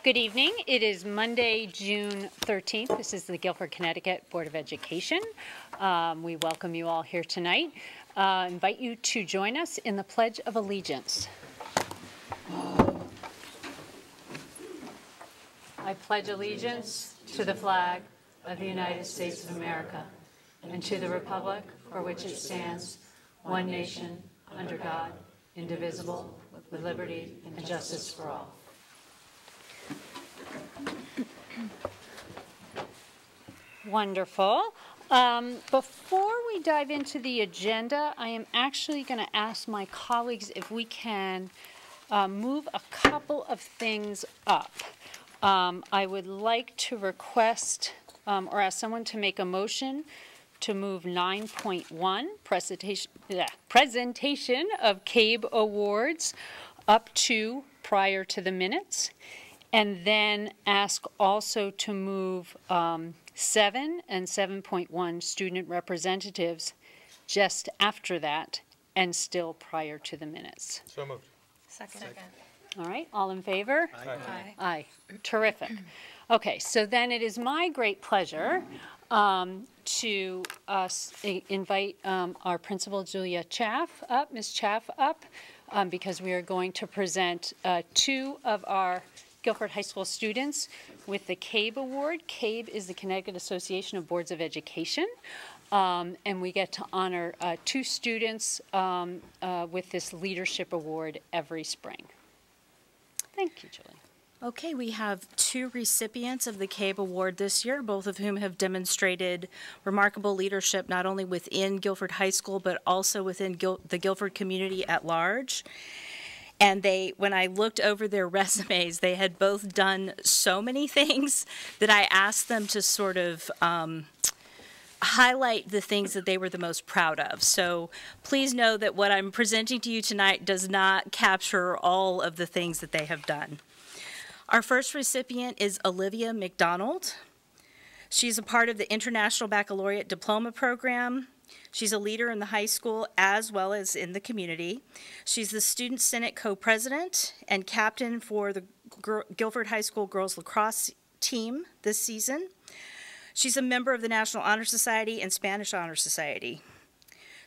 Good evening. It is Monday, June 13th. This is the Guilford, Connecticut Board of Education. We welcome you all here tonight. Invite you to join us in the Pledge of Allegiance. I pledge allegiance to the flag of the United States of America and to the republic for which it stands, one nation, under God, indivisible, with liberty and justice for all. Wonderful. Before we dive into the agenda, I am actually going to ask my colleagues if we can move a couple of things up. I would like to request or ask someone to make a motion to move 9.1, presentation of CABE Awards, up to prior to the minutes, and then ask also to move 7 and 7.1 student representatives just after that and still prior to the minutes. So moved. Second. All right, all in favor? Aye. Aye. Terrific. Okay, so then it is my great pleasure to invite our principal, Julia Chaff, up, Ms. Chaff, up, because we are going to present two of our Guilford High School students with the CABE Award. CABE is the Connecticut Association of Boards of Education, and we get to honor two students with this leadership award every spring. Thank you, Julie. Okay, we have two recipients of the CABE Award this year, both of whom have demonstrated remarkable leadership not only within Guilford High School, but also within the Guilford community at large. And when I looked over their resumes, they had both done so many things that I asked them to sort of highlight the things that they were the most proud of. So please know that what I'm presenting to you tonight does not capture all of the things that they have done. Our first recipient is Olivia Mcdonald. She's a part of the International Baccalaureate Diploma Program. She's a leader in the high school as well as in the community. She's the Student Senate co-president and captain for the Guilford High School girls lacrosse team this season. She's a member of the National Honor Society and Spanish Honor Society.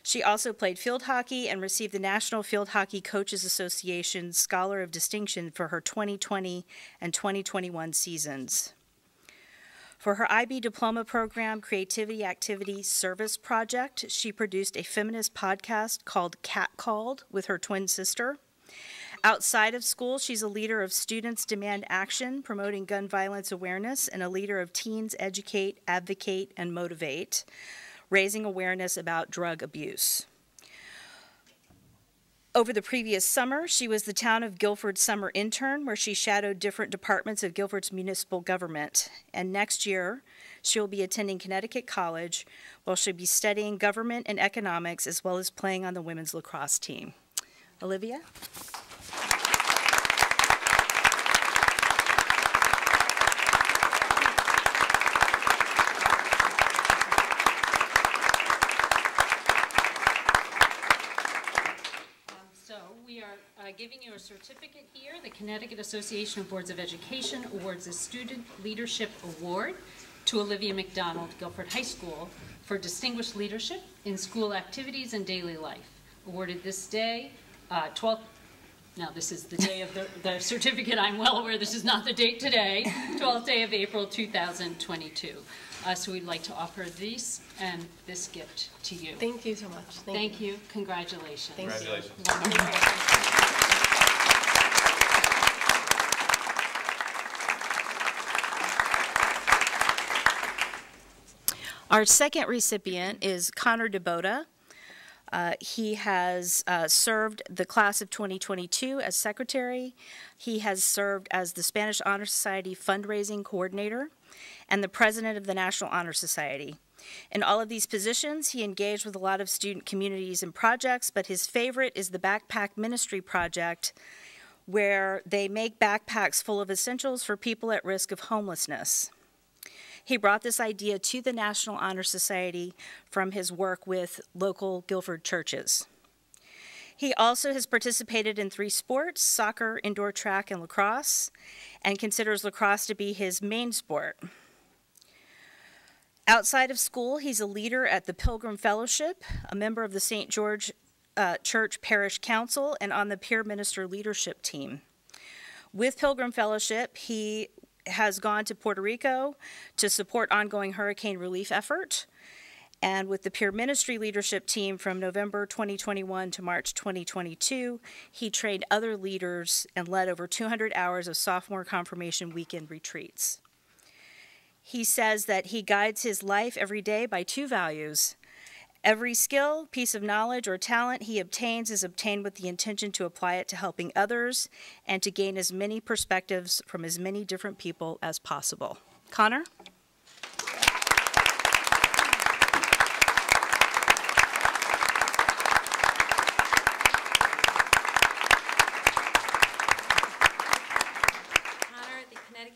She also played field hockey and received the National Field Hockey Coaches Association Scholar of Distinction for her 2020 and 2021 seasons. For her IB diploma program, Creativity Activity Service Project, she produced a feminist podcast called Cat Called with her twin sister. Outside of school, she's a leader of Students Demand Action, promoting gun violence awareness, and a leader of Teens Educate, Advocate, and Motivate, raising awareness about drug abuse. Over the previous summer, she was the Town of Guilford summer intern, where she shadowed different departments of Guilford's municipal government. And next year, she'll be attending Connecticut College, where she'll be studying government and economics, as well as playing on the women's lacrosse team. Olivia? Giving you a certificate here. The Connecticut Association of Boards of Education awards a Student Leadership Award to Olivia Mcdonald, Guilford High School, for distinguished leadership in school activities and daily life. Awarded this day, this is the day of the certificate. I'm well aware this is not the date today, 12th day of April 2022. So we'd like to offer this and this gift to you. Thank you so much. Thank you. Congratulations. Congratulations. Our second recipient is Connor DeBoda. He has served the class of 2022 as secretary. He has served as the Spanish Honor Society fundraising coordinator and the president of the National Honor Society. In all of these positions, he engaged with a lot of student communities and projects, but his favorite is the Backpack Ministry Project, where they make backpacks full of essentials for people at risk of homelessness. He brought this idea to the National Honor Society from his work with local Guilford churches. He also has participated in 3 sports, soccer, indoor track, and lacrosse, and considers lacrosse to be his main sport. Outside of school, he's a leader at the Pilgrim Fellowship, a member of the St. George Church Parish Council, and on the peer minister leadership team. With Pilgrim Fellowship, he has gone to Puerto Rico to support ongoing hurricane relief effort. And with the peer ministry leadership team from November 2021 to March 2022, he trained other leaders and led over 200 hours of sophomore confirmation weekend retreats. He says that he guides his life every day by 2 values. Every skill, piece of knowledge, or talent he obtains is obtained with the intention to apply it to helping others and to gain as many perspectives from as many different people as possible. Connor?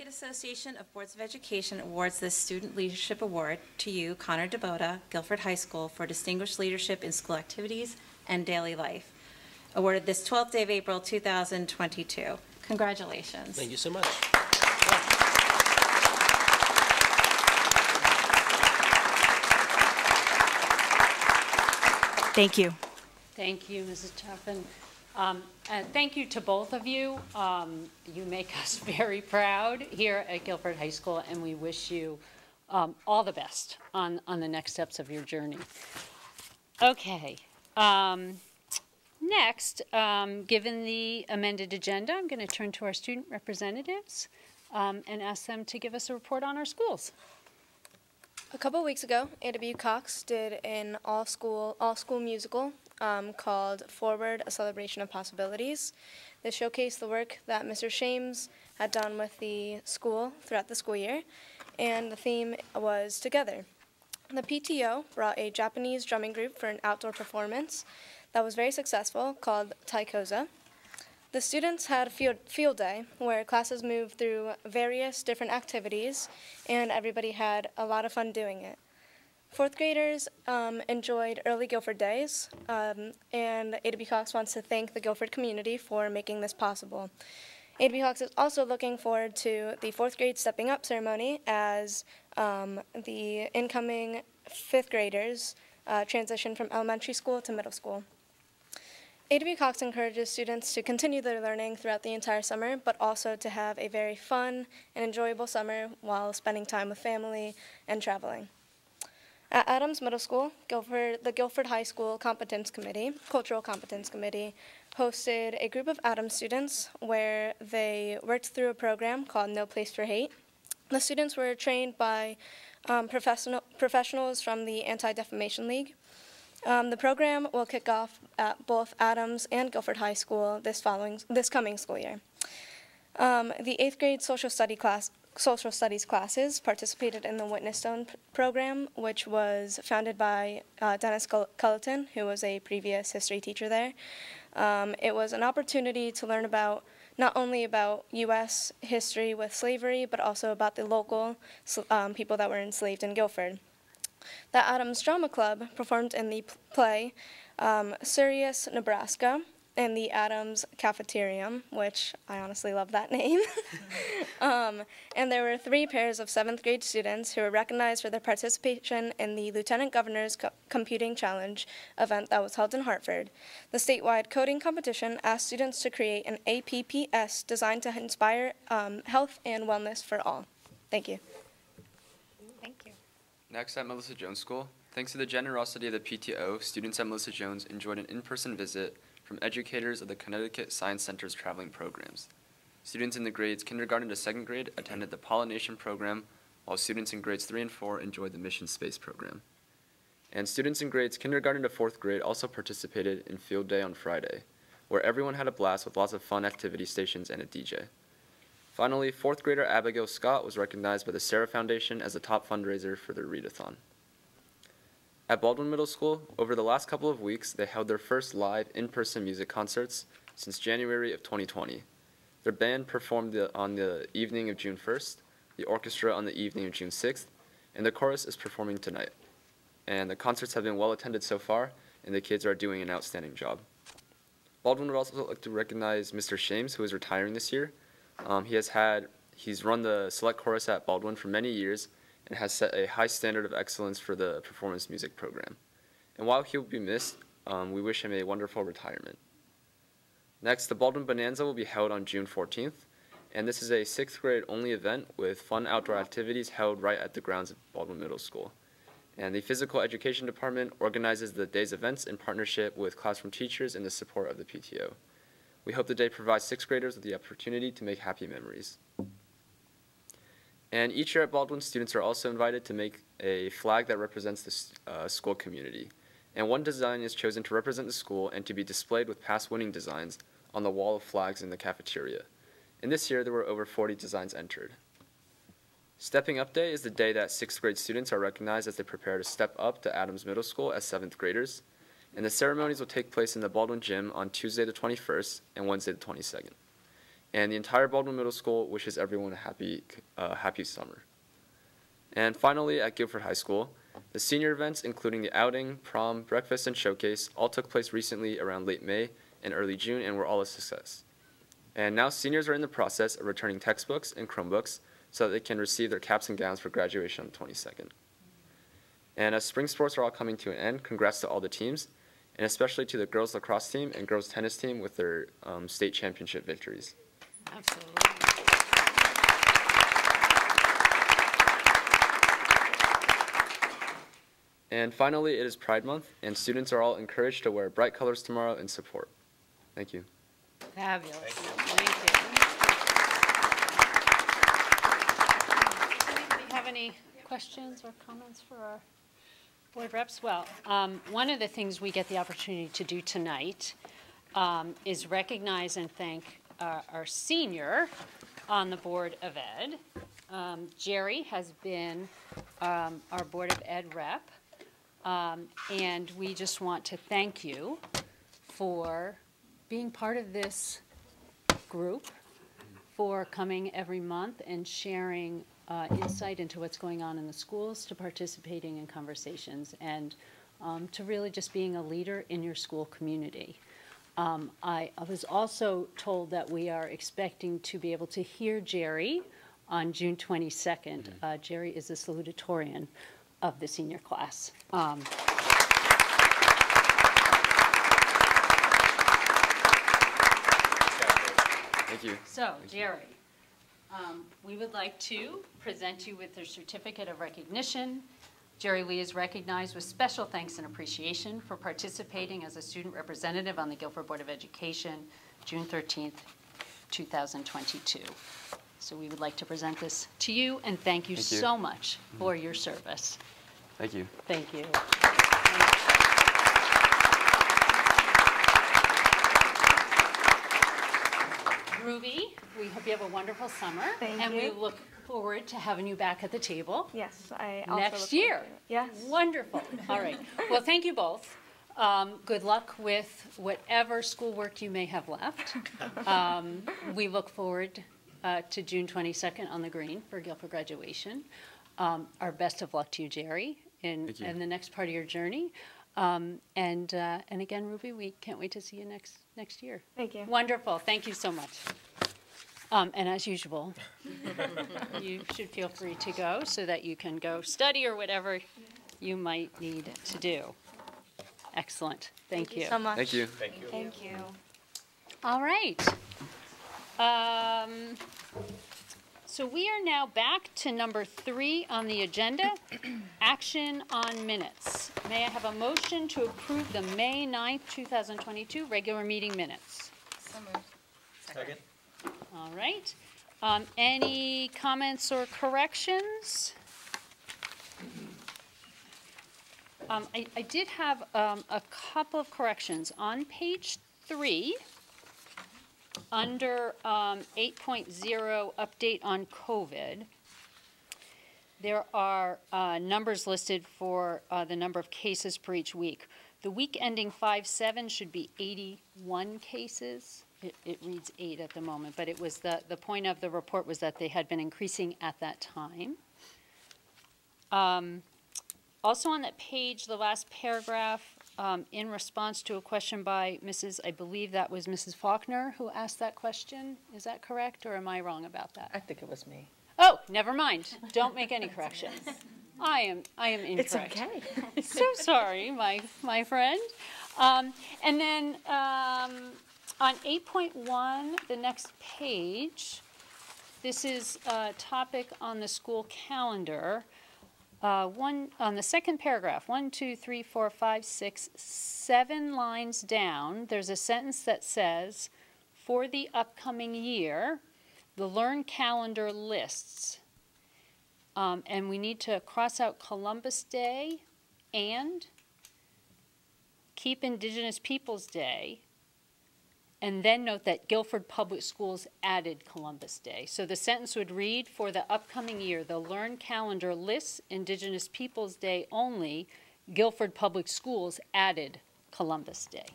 Association of Boards of Education awards this Student Leadership Award to you, Connor DeBoda, Guilford High School, for distinguished leadership in school activities and daily life. Awarded this 12th day of April 2022. Congratulations. Thank you so much. Thank you. Thank you, Mrs. Chaffin. And thank you to both of you. You make us very proud here at Guilford High School, and we wish you all the best on the next steps of your journey. Okay. Next, given the amended agenda, I'm going to turn to our student representatives and ask them to give us a report on our schools. A couple of weeks ago, A.W. Cox did an all-school musical called Forward, A Celebration of Possibilities. This showcased the work that Mr. Shames had done with the school throughout the school year, and the theme was Together. The PTO brought a Japanese drumming group for an outdoor performance that was very successful called Taikoza. The students had a field day where classes moved through various different activities, and everybody had a lot of fun doing it. 4th graders enjoyed early Guilford days, and A.W. Cox wants to thank the Guilford community for making this possible. A.W. Cox is also looking forward to the 4th grade stepping up ceremony as the incoming 5th graders transition from elementary school to middle school. A.W. Cox encourages students to continue their learning throughout the entire summer, but also to have a very fun and enjoyable summer while spending time with family and traveling. At Adams Middle School, the Guilford High School Cultural Competence Committee, hosted a group of Adams students where they worked through a program called No Place for Hate. The students were trained by professionals from the Anti-Defamation League. The program will kick off at both Adams and Guilford High School this coming school year. The 8th grade social studies classes participated in the Witness Stone program, which was founded by Dennis Culleton, who was a previous history teacher there. It was an opportunity to learn not only about U.S. history with slavery, but also about the local people that were enslaved in Guilford. The Adams Drama Club performed in the play Sirius, Nebraska, in the Adams Cafeterium, which I honestly love that name. And there were 3 pairs of 7th grade students who were recognized for their participation in the Lieutenant Governor's Computing Challenge event that was held in Hartford. The statewide coding competition asked students to create an APPS designed to inspire health and wellness for all. Thank you. Thank you. Next, at Melissa Jones School, thanks to the generosity of the PTO, students at Melissa Jones enjoyed an in-person visit from educators of the Connecticut Science Center's traveling programs. Students in the grades kindergarten to 2nd grade attended the pollination program, while students in grades 3 and 4 enjoyed the mission space program. And students in grades kindergarten to 4th grade also participated in field day on Friday, where everyone had a blast with lots of fun activity stations and a DJ. Finally, 4th grader Abigail Scott was recognized by the Sarah Foundation as the top fundraiser for their readathon. At Baldwin Middle School, over the last couple of weeks, they held their first live in-person music concerts since January of 2020. Their band performed on the evening of June 1st, the orchestra on the evening of June 6th, and the chorus is performing tonight. And the concerts have been well attended so far, and the kids are doing an outstanding job. Baldwin would also like to recognize Mr. Shames, who is retiring this year. He's run the select chorus at Baldwin for many years and has set a high standard of excellence for the performance music program. And while he will be missed, we wish him a wonderful retirement. Next, the Baldwin Bonanza will be held on June 14th, and this is a 6th grade only event with fun outdoor activities held right at the grounds of Baldwin Middle School. And the Physical Education Department organizes the day's events in partnership with classroom teachers and the support of the PTO. We hope the day provides 6th graders with the opportunity to make happy memories. And each year at Baldwin, students are also invited to make a flag that represents the school community. And one design is chosen to represent the school and to be displayed with past winning designs on the wall of flags in the cafeteria. And this year, there were over 40 designs entered. Stepping Up Day is the day that 6th grade students are recognized as they prepare to step up to Adams Middle School as 7th graders. And the ceremonies will take place in the Baldwin Gym on Tuesday the 21st and Wednesday the 22nd. And the entire Baldwin Middle School wishes everyone a happy summer. And finally, at Guilford High School, the senior events, including the outing, prom, breakfast, and showcase, all took place recently around late May and early June and were all a success. And now seniors are in the process of returning textbooks and Chromebooks so that they can receive their caps and gowns for graduation on the 22nd. And as spring sports are all coming to an end, congrats to all the teams, and especially to the girls lacrosse team and girls tennis team with their state championship victories. Absolutely. And finally, it is Pride Month, and students are all encouraged to wear bright colors tomorrow in support. Thank you. Fabulous. Thank you. Does anybody have any questions or comments for our board reps? Well, one of the things we get the opportunity to do tonight is recognize and thank our senior on the Board of Ed. Jerry has been our Board of Ed rep, and we just want to thank you for being part of this group, for coming every month and sharing insight into what's going on in the schools, to participating in conversations, and to really just being a leader in your school community. I was also told that we are expecting to be able to hear Jerry on June 22nd. Jerry is the salutatorian of the senior class. Thank you. So, Jerry, we would like to present you with a certificate of recognition. Jerry Lee is recognized with special thanks and appreciation for participating as a student representative on the Guilford Board of Education, June 13th, 2022. So we would like to present this to you, and thank you so much for your service. Thank you. Thank you. Ruby, we hope you have a wonderful summer. Thank and you. we look forward to having you back at the table. Yes, I also Next look year. forward to it. Yes. Wonderful. All right. Well, thank you both. Good luck with whatever schoolwork you may have left. We look forward to June 22nd on the green for Guilford graduation. Our best of luck to you, Jerry, in the next part of your journey. And again, Ruby, we can't wait to see you next year. Thank you. Wonderful. Thank you so much. And as usual, you should feel free to go so that you can go study or whatever you might need to do. Excellent. Thank you. So much. Thank you. Thank you. All right. So we are now back to number 3 on the agenda, action on minutes. May I have a motion to approve the May 9th, 2022 regular meeting minutes? So moved. Second. All right. Any comments or corrections? I did have a couple of corrections. On page 3, under 8.0 update on COVID, there are numbers listed for the number of cases per each week. The week ending 5/7 should be 81 cases. It reads 8 at the moment, but it was the point of the report was that they had been increasing at that time. Also on that page, the last paragraph, in response to a question by I believe that was Mrs. Faulkner who asked that question. Is that correct, or am I wrong about that? I think it was me. Oh, never mind. Don't make any corrections. I am incorrect. It's okay. So sorry, my friend. And then on 8.1, the next page, this is a topic on the school calendar. On the second paragraph, 1, 2, 3, 4, 5, 6, 7 lines down, there's a sentence that says, for the upcoming year, the Learn calendar lists. And we need to cross out Columbus Day and keep Indigenous Peoples Day, and then note that Guilford Public Schools added Columbus Day. So the sentence would read, for the upcoming year, the Learn calendar lists Indigenous Peoples Day only, Guilford Public Schools added Columbus Day.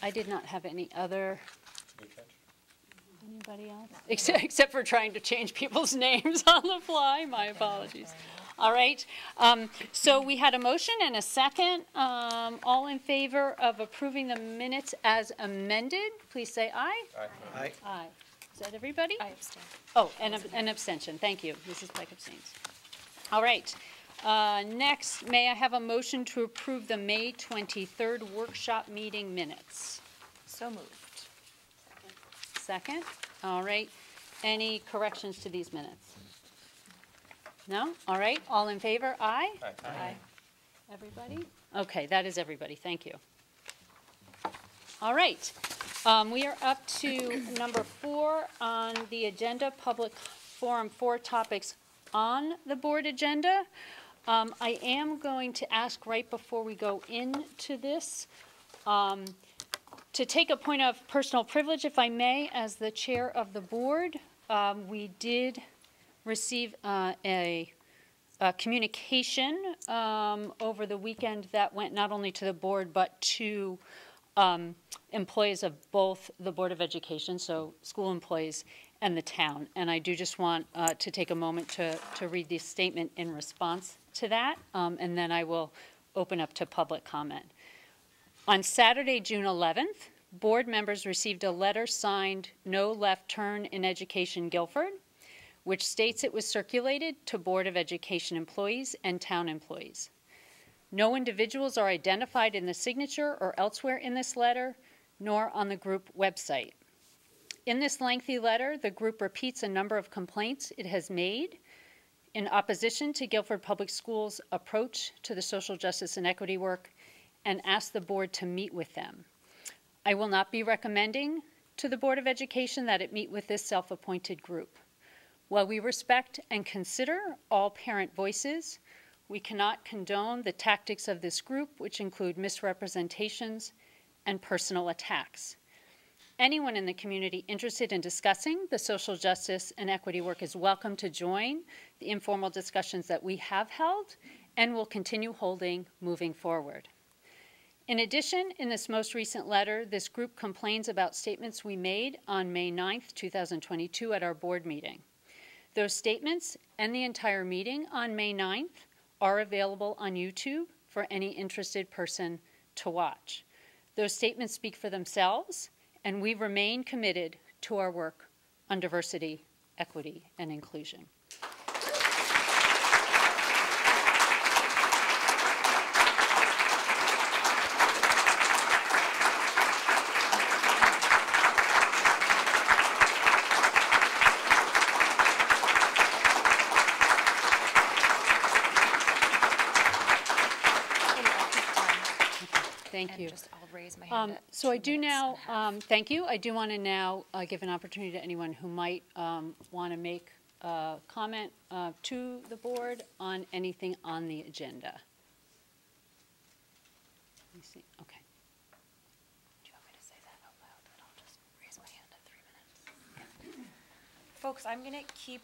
I did not have any other. Anybody else? Except for trying to change people's names on the fly. My apologies. All right. So we had a motion and a second. All in favor of approving the minutes as amended, please say aye. Aye. Aye. Aye. Is that everybody? I abstain. Oh, and an abstention. Thank you. Mrs. Pike abstains. All right. Next, may I have a motion to approve the May 23rd workshop meeting minutes? So moved. Second? All right. Any corrections to these minutes? No? All right. All in favor? Aye? Aye. Aye. Everybody? Okay, that is everybody. Thank you. All right. We are up to number 4 on the agenda, public forum, 4 topics on the board agenda. I am going to ask right before we go into this to take a point of personal privilege, if I may, as the chair of the board. We did receive a communication over the weekend that went not only to the board but to employees of both the Board of Education, so school employees, and the town. And I do just want to take a moment to read this statement in response to that, and then I will open up to public comment. On Saturday, June 11th, board members received a letter signed No Left Turn in Education Guilford, which states it was circulated to Board of Education employees and town employees. No individuals are identified in the signature or elsewhere in this letter, nor on the group website. In this lengthy letter, the group repeats a number of complaints it has made in opposition to Guilford Public Schools' approach to the social justice and equity work, and asks the board to meet with them. I will not be recommending to the Board of Education that it meet with this self-appointed group. While we respect and consider all parent voices, we cannot condone the tactics of this group, which include misrepresentations and personal attacks. Anyone in the community interested in discussing the social justice and equity work is welcome to join the informal discussions that we have held and will continue holding moving forward. In addition, in this most recent letter, this group complains about statements we made on May 9th, 2022 at our board meeting. Those statements and the entire meeting on May 9th are available on YouTube for any interested person to watch. Those statements speak for themselves, and we remain committed to our work on diversity, equity, and inclusion. Thank you. I'll raise my hand. So I do now, thank you. I do want to now give an opportunity to anyone who might want to make a comment to the board on anything on the agenda. Let me see. Okay. Do you want me to say that out loud? Then I'll just raise my hand in 3 minutes. Folks, I'm going to keep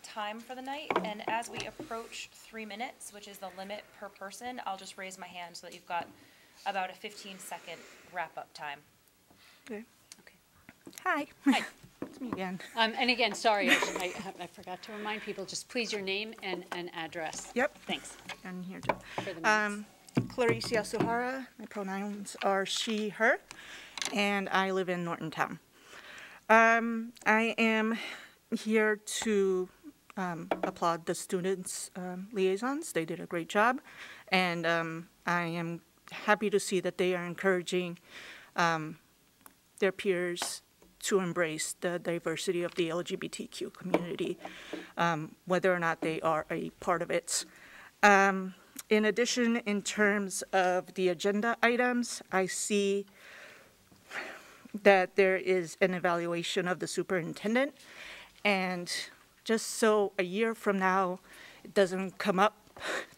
time for the night, and as we approach 3 minutes, which is the limit per person, I'll just raise my hand so that you've got about a 15-second wrap-up time. Okay. Okay. Hi. Hi. It's me again. And again, sorry, I forgot to remind people, just please your name and address. Yep. Thanks I'm here too. for the minutes. Clarice Yasuhara. My pronouns are she, her, and I live in Norton Town. I am here to applaud the students' liaisons. They did a great job, and I am happy to see that they are encouraging their peers to embrace the diversity of the LGBTQ community, whether or not they are a part of it. In addition, in terms of the agenda items, I see that there is an evaluation of the superintendent, and just so a year from now it doesn't come up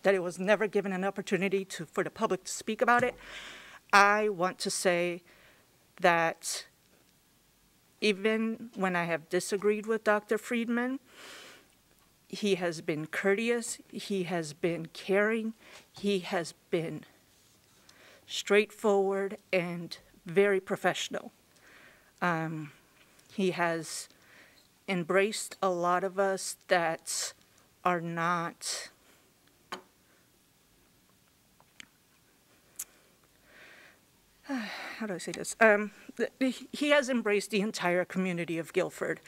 that it was never given an opportunity for the public to speak about it, I want to say that even when I have disagreed with Dr. Friedman, he has been courteous, he has been caring, he has been straightforward and very professional. He has embraced a lot of us that are not how do I say this? He has embraced the entire community of Guilford,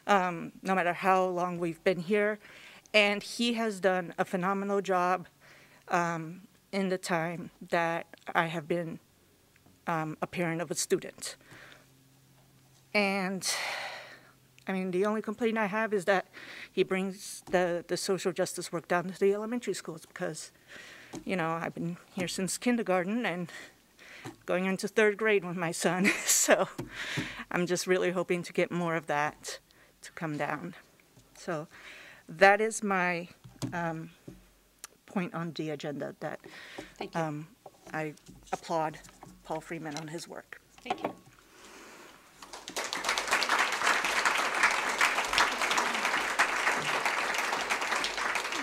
no matter how long we've been here, and he has done a phenomenal job in the time that I have been a parent of a student. And I mean, the only complaint I have is that he brings the social justice work down to the elementary schools because, you know, I've been here since kindergarten and going into 3rd grade with my son. So I'm just really hoping to get more of that to come down. So that is my point on the agenda, that I applaud Paul Freeman on his work. Thank you.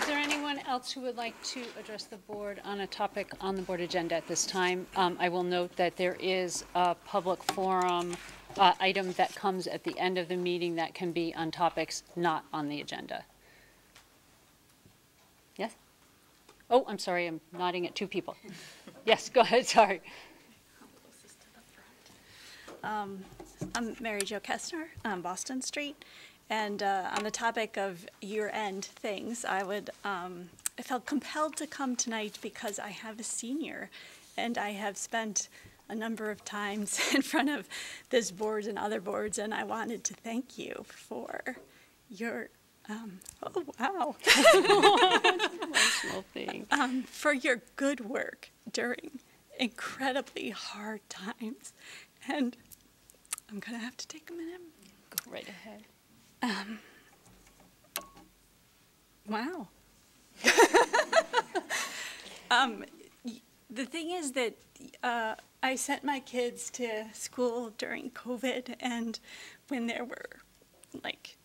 Is there anyone else who would like to address the board on a topic on the board agenda at this time? I will note that there is a public forum item that comes at the end of the meeting that can be on topics not on the agenda. Yes? Oh, I'm sorry, I'm nodding at 2 people. Yes, go ahead, sorry. I'm Mary Jo Kestner on Boston Street, and on the topic of year-end things, I felt compelled to come tonight because I have a senior, and I have spent a number of times in front of this board and other boards, and I wanted to thank you for your oh wow Emotional thing. for your good work during incredibly hard times. And I'm gonna have to take a minute. Go right ahead. Wow. The thing is that I sent my kids to school during COVID, and when there were like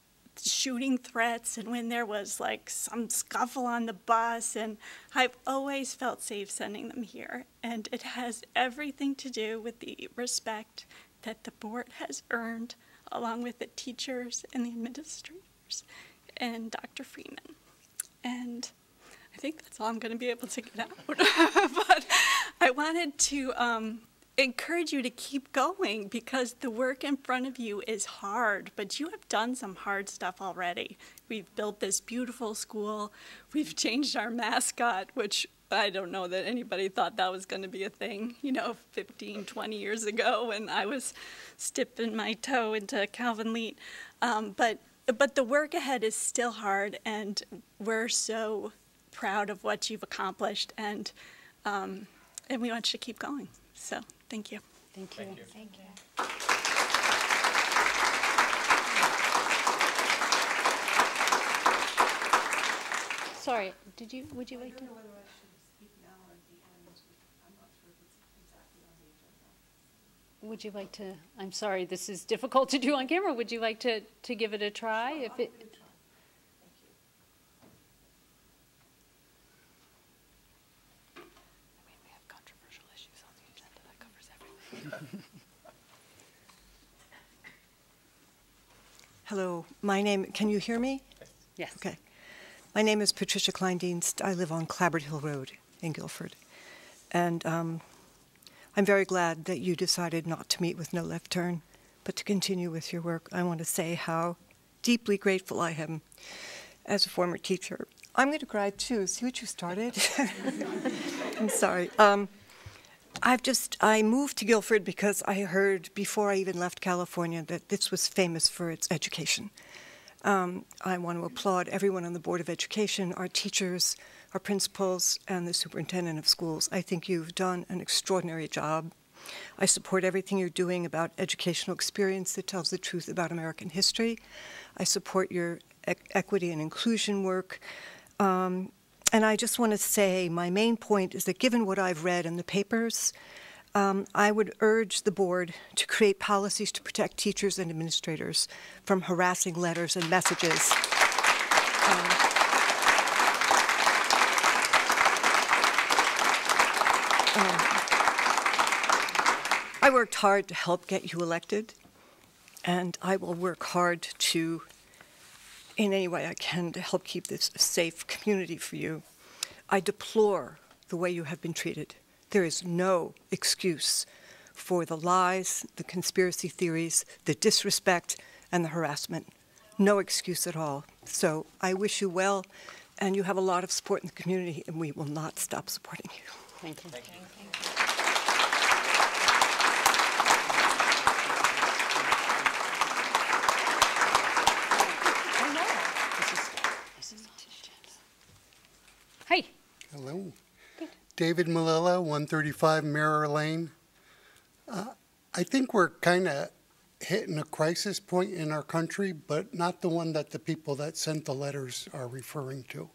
shooting threats and when there was like some scuffle on the bus, and I've always felt safe sending them here. And it has everything to do with the respect that the board has earned, along with the teachers and the administrators and Dr. Freeman. And I think that's all I'm going to be able to get out. But I wanted to encourage you to keep going, because the work in front of you is hard, but you have done some hard stuff already. We've built this beautiful school. We've changed our mascot, which I don't know that anybody thought that was going to be a thing, 15, 20 years ago when I was dipping my toe into Calvin Leet. But the work ahead is still hard, and we're so proud of what you've accomplished, and we want you to keep going. So, thank you. Thank you. Thank you. Sorry, would you like to? Would you like to, I'm sorry, this is difficult to do on camera. Would you like to give it a try? If it. We have controversial issues on the agenda. That covers everything. Hello, can you hear me? Yes. Okay. My name is Patricia Kleindienst. I live on Clabbert Hill Road in Guilford. And I'm very glad that you decided not to meet with No Left Turn, but to continue with your work. I want to say how deeply grateful I am as a former teacher. I'm going to cry too. See what you started? I'm sorry. I moved to Guilford because I heard before I even left California that this was famous for its education. I want to applaud everyone on the Board of Education, our teachers, our principals, and the superintendent of schools. I think you've done an extraordinary job. I support everything you're doing about educational experience that tells the truth about American history. I support your equity and inclusion work. And I just want to say my main point is that given what I've read in the papers, I would urge the board to create policies to protect teachers and administrators from harassing letters and messages. I worked hard to help get you elected, and I will work hard to, in any way I can, to help keep this a safe community for you. I deplore the way you have been treated. There is no excuse for the lies, the conspiracy theories, the disrespect, and the harassment. No excuse at all. So I wish you well, and you have a lot of support in the community, and we will not stop supporting you. Thank you. Thank you. Hi. Hello. Good. David Malilla, 135 Mirror Lane. I think we're kind of hitting a crisis point in our country, but not the one that the people that sent the letters are referring to.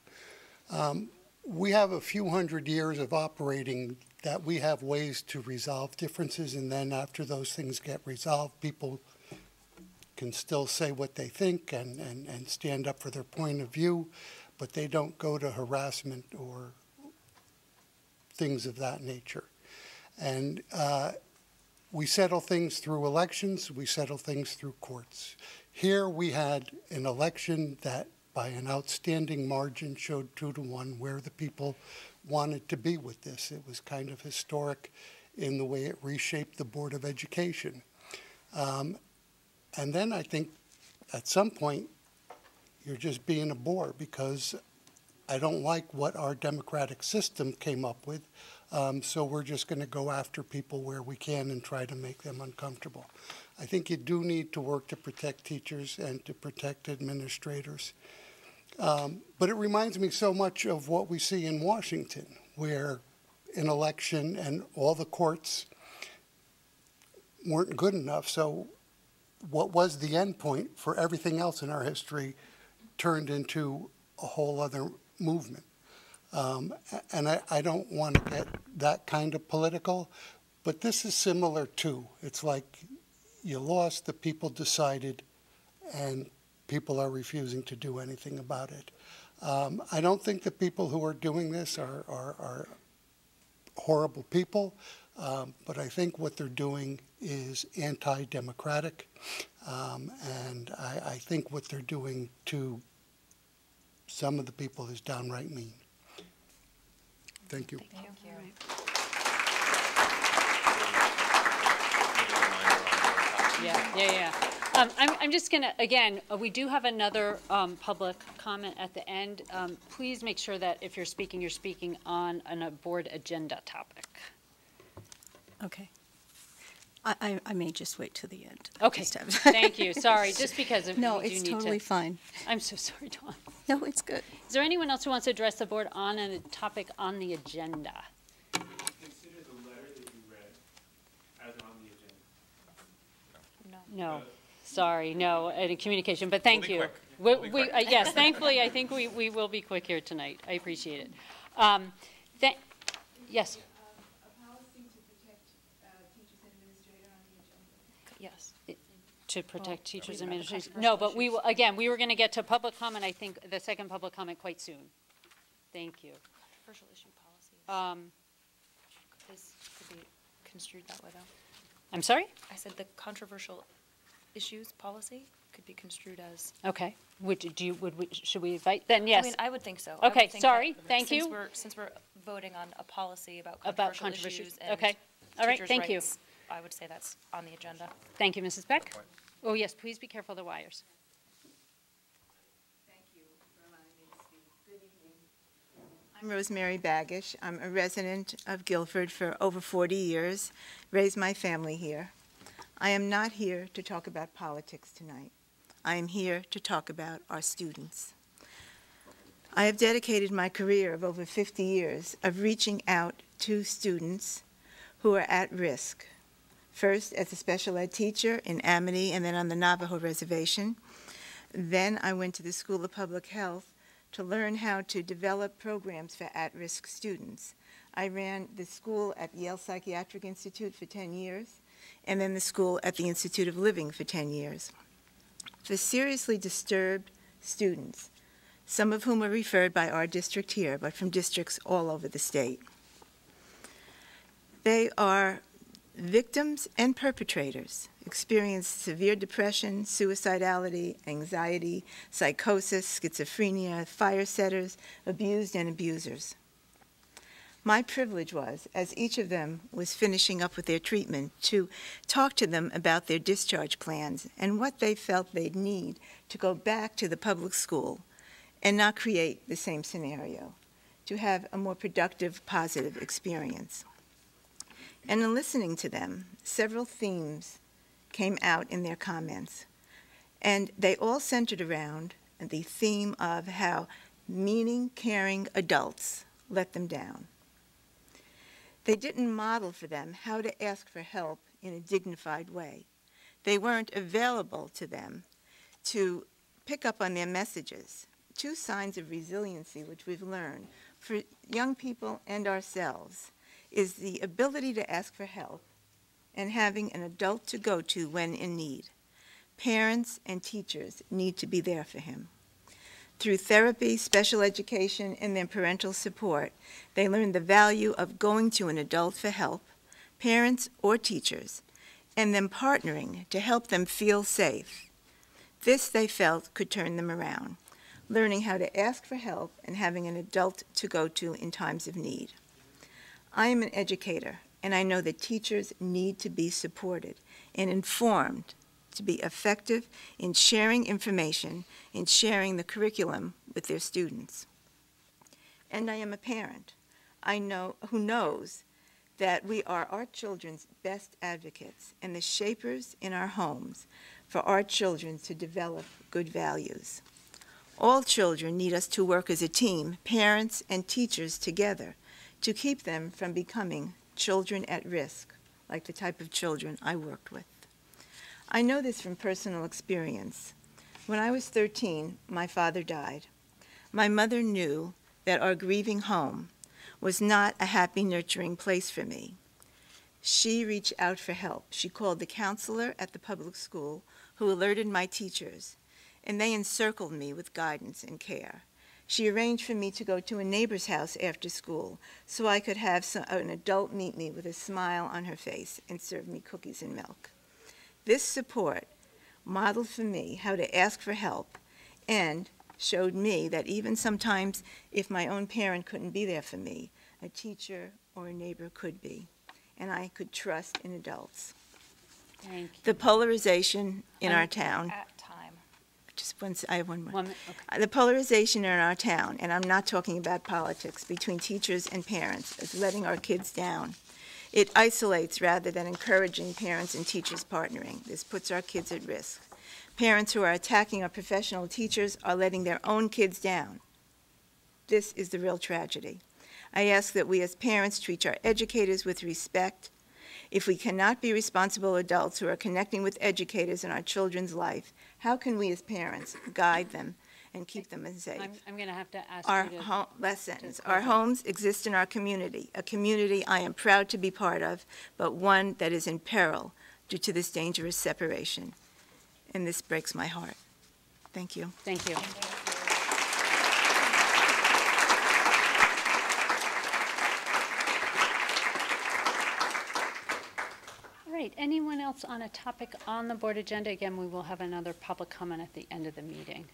We have a few hundred years of operating that we have ways to resolve differences, and then after those things get resolved, people can still say what they think and stand up for their point of view, but they don't go to harassment or things of that nature. And we settle things through elections, we settle things through courts. Here we had an election that by an outstanding margin showed 2-1 where the people wanted to be with this. It was kind of historic in the way it reshaped the Board of Education. And then I think at some point you're just being a bore because I don't like what our democratic system came up with. So we're just going to go after people where we can and try to make them uncomfortable. I think you do need to work to protect teachers and to protect administrators. But it reminds me so much of what we see in Washington, where an election and all the courts weren't good enough. So what was the end point for everything else in our history turned into a whole other movement. And I don't want to get that kind of political, but this is similar too. It's like you lost, the people decided, and people are refusing to do anything about it. I don't think the people who are doing this are horrible people, but I think what they're doing is anti-democratic, and I think what they're doing to some of the people is downright mean. Thank you. Thank you. Yeah. I'm just going to, again, we do have another public comment at the end. Please make sure that if you're speaking on a board agenda topic. Okay. I may just wait till the end. Okay. Thank you. Sorry, just because of No, it's totally fine. I'm so sorry, Dawn. No, it's good. Is there anyone else who wants to address the board on a topic on the agenda? Consider the letter that you read as on the agenda. No. Sorry, no, any communication, but thank you. Yes, thankfully, I think we will be quick here tonight. I appreciate it. Yes. Yes. To protect teachers and administrators. No, but we will, again, we were going to get to public comment, I think, the second public comment quite soon. Thank you. Controversial issue policies. This could be construed that way, though. I'm sorry? I said the controversial issues policy. could be construed as. Okay. Should we invite, then yes. I mean, I would think so. I would Okay, think sorry, that thank you. Since we're voting on a policy about About controversial controversial, issues and okay. All right, teachers' thank you. rights, I would say that's on the agenda. Thank you, Mrs. Beck. Oh, yes, please be careful of the wires. I'm Rosemary Baggish. I'm a resident of Guilford for over 40 years, raised my family here. I am not here to talk about politics tonight. I am here to talk about our students. I have dedicated my career of over 50 years of reaching out to students who are at risk, first as a special ed teacher in Amity and then on the Navajo Reservation. Then I went to the School of Public Health to learn how to develop programs for at-risk students. I ran the school at Yale Psychiatric Institute for 10 years, and then the school at the Institute of Living for 10 years. For seriously disturbed students, some of whom are referred by our district here, but from districts all over the state. They are victims and perpetrators, experience severe depression, suicidality, anxiety, psychosis, schizophrenia, fire setters, abused and abusers. My privilege was, as each of them was finishing up with their treatment, to talk to them about their discharge plans and what they felt they'd need to go back to the public school and not create the same scenario, to have a more productive, positive experience. And in listening to them, several themes came out in their comments. And they all centered around the theme of how meaning, caring adults let them down. They didn't model for them how to ask for help in a dignified way. They weren't available to them to pick up on their messages. Two signs of resiliency, which we've learned for young people and ourselves, is the ability to ask for help and having an adult to go to when in need. Parents and teachers need to be there for him. Through therapy, special education, and then parental support, they learn the value of going to an adult for help, parents or teachers, and then partnering to help them feel safe. This, they felt, could turn them around, learning how to ask for help and having an adult to go to in times of need. I am an educator, and I know that teachers need to be supported and informed to be effective in sharing information, in sharing the curriculum with their students. And I am a parent who knows that we are our children's best advocates and the shapers in our homes for our children to develop good values. All children need us to work as a team, parents and teachers together, to keep them from becoming children at risk, like the type of children I worked with. I know this from personal experience. When I was 13, my father died. My mother knew that our grieving home was not a happy, nurturing place for me. She reached out for help. She called the counselor at the public school, who alerted my teachers, and they encircled me with guidance and care. She arranged for me to go to a neighbor's house after school so I could have an adult meet me with a smile on her face and serve me cookies and milk. This support modeled for me how to ask for help and showed me that even sometimes if my own parent couldn't be there for me, a teacher or a neighbor could be, and I could trust in adults. Thank you. The polarization in our town. At time. Just one, I have one more. 1 minute, okay. The polarization in our town, and I'm not talking about politics, between teachers and parents is letting our kids down. It isolates rather than encouraging parents and teachers partnering. This puts our kids at risk. Parents who are attacking our professional teachers are letting their own kids down. This is the real tragedy. I ask that we as parents treat our educators with respect. If we cannot be responsible adults who are connecting with educators in our children's life, how can we as parents guide them and keep them safe? I'm going to have to ask Our you to... last sentence. Our homes exist in our community, a community I am proud to be part of, but one that is in peril due to this dangerous separation. And this breaks my heart. Thank you. Thank you. All right, anyone else on a topic on the board agenda? Again, we will have another public comment at the end of the meeting.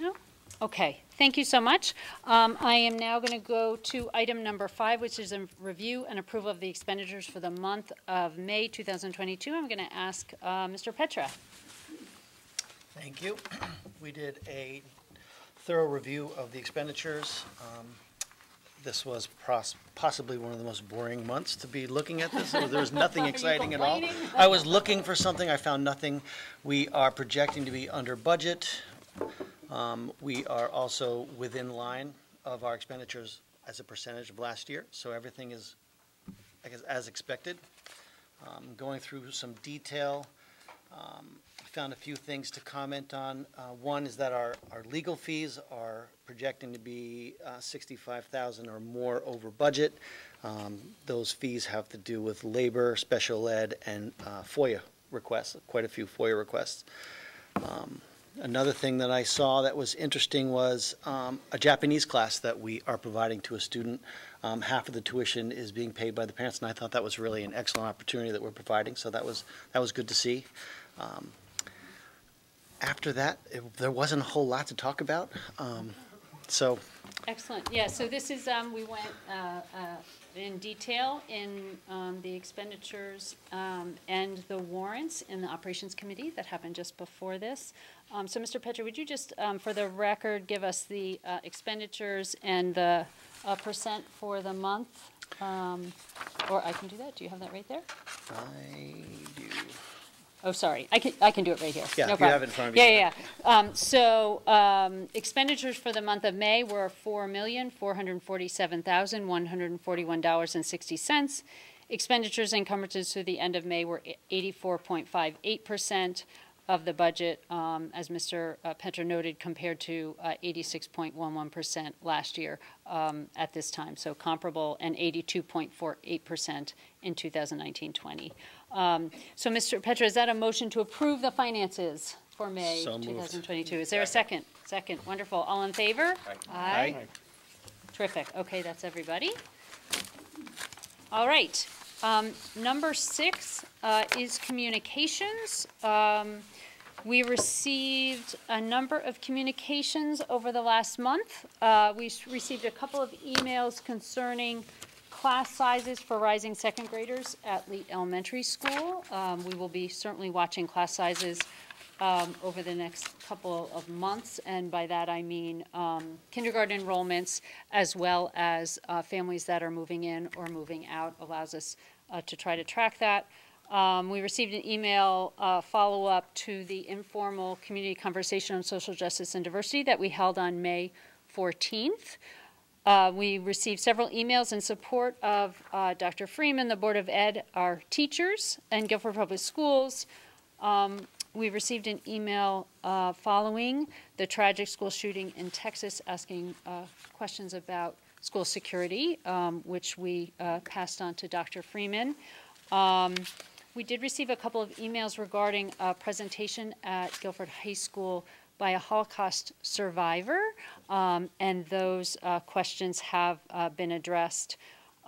No? Okay, thank you so much. I am now going to go to item number 5, which is a review and approval of the expenditures for the month of May 2022. I'm going to ask Mr. Petra. Thank you. We did a thorough review of the expenditures. This was possibly one of the most boring months to be looking at this. There was nothing exciting at all. I was looking for something. I found nothing. We are projecting to be under budget. We are also within line of our expenditures as a percentage of last year. So everything is, I guess, as expected. Going through some detail, I found a few things to comment on. One is that our legal fees are projecting to be $65,000 or more over budget. Those fees have to do with labor, special ed, and FOIA requests, quite a few FOIA requests. Another thing that I saw that was interesting was a Japanese class that we are providing to a student. Half of the tuition is being paid by the parents, and I thought that was really an excellent opportunity that we're providing, so that was good to see. After that, there wasn't a whole lot to talk about. So. Excellent. Yeah, so this is, we went in detail in the expenditures and the warrants in the Operations Committee that happened just before this. So, Mr. Petra, would you just, for the record, give us the expenditures and the percent for the month? Or I can do that. Do you have that right there? I do. Oh, sorry. I can do it right here. Yeah, no if problem. you have it in front of you. Yeah. Expenditures for the month of May were $4,447,141.60. Expenditures and encumbrances through the end of May were 84.58% of the budget, as Mr. Petra noted, compared to 86.11% last year at this time. So comparable, and 82.48% in 2019-20. So, Mr. Petra, is that a motion to approve the finances for May 2022? Is there a second? Second. Wonderful. All in favor? Aye. Aye. Terrific. Okay, that's everybody. All right. Number 6 is communications. We received a number of communications over the last month. We received a couple of emails concerning class sizes for rising second graders at Lee Elementary School. We will be certainly watching class sizes over the next couple of months, and by that I mean kindergarten enrollments as well as families that are moving in or moving out. Allows us to try to track that. We received an email follow-up to the informal community conversation on social justice and diversity that we held on May 14th. We received several emails in support of Dr. Freeman, the Board of Ed, our teachers, and Guilford Public Schools. We received an email following the tragic school shooting in Texas asking questions about school security, which we passed on to Dr. Freeman. We did receive a couple of emails regarding a presentation at Guilford High School by a Holocaust survivor, and those questions have been addressed.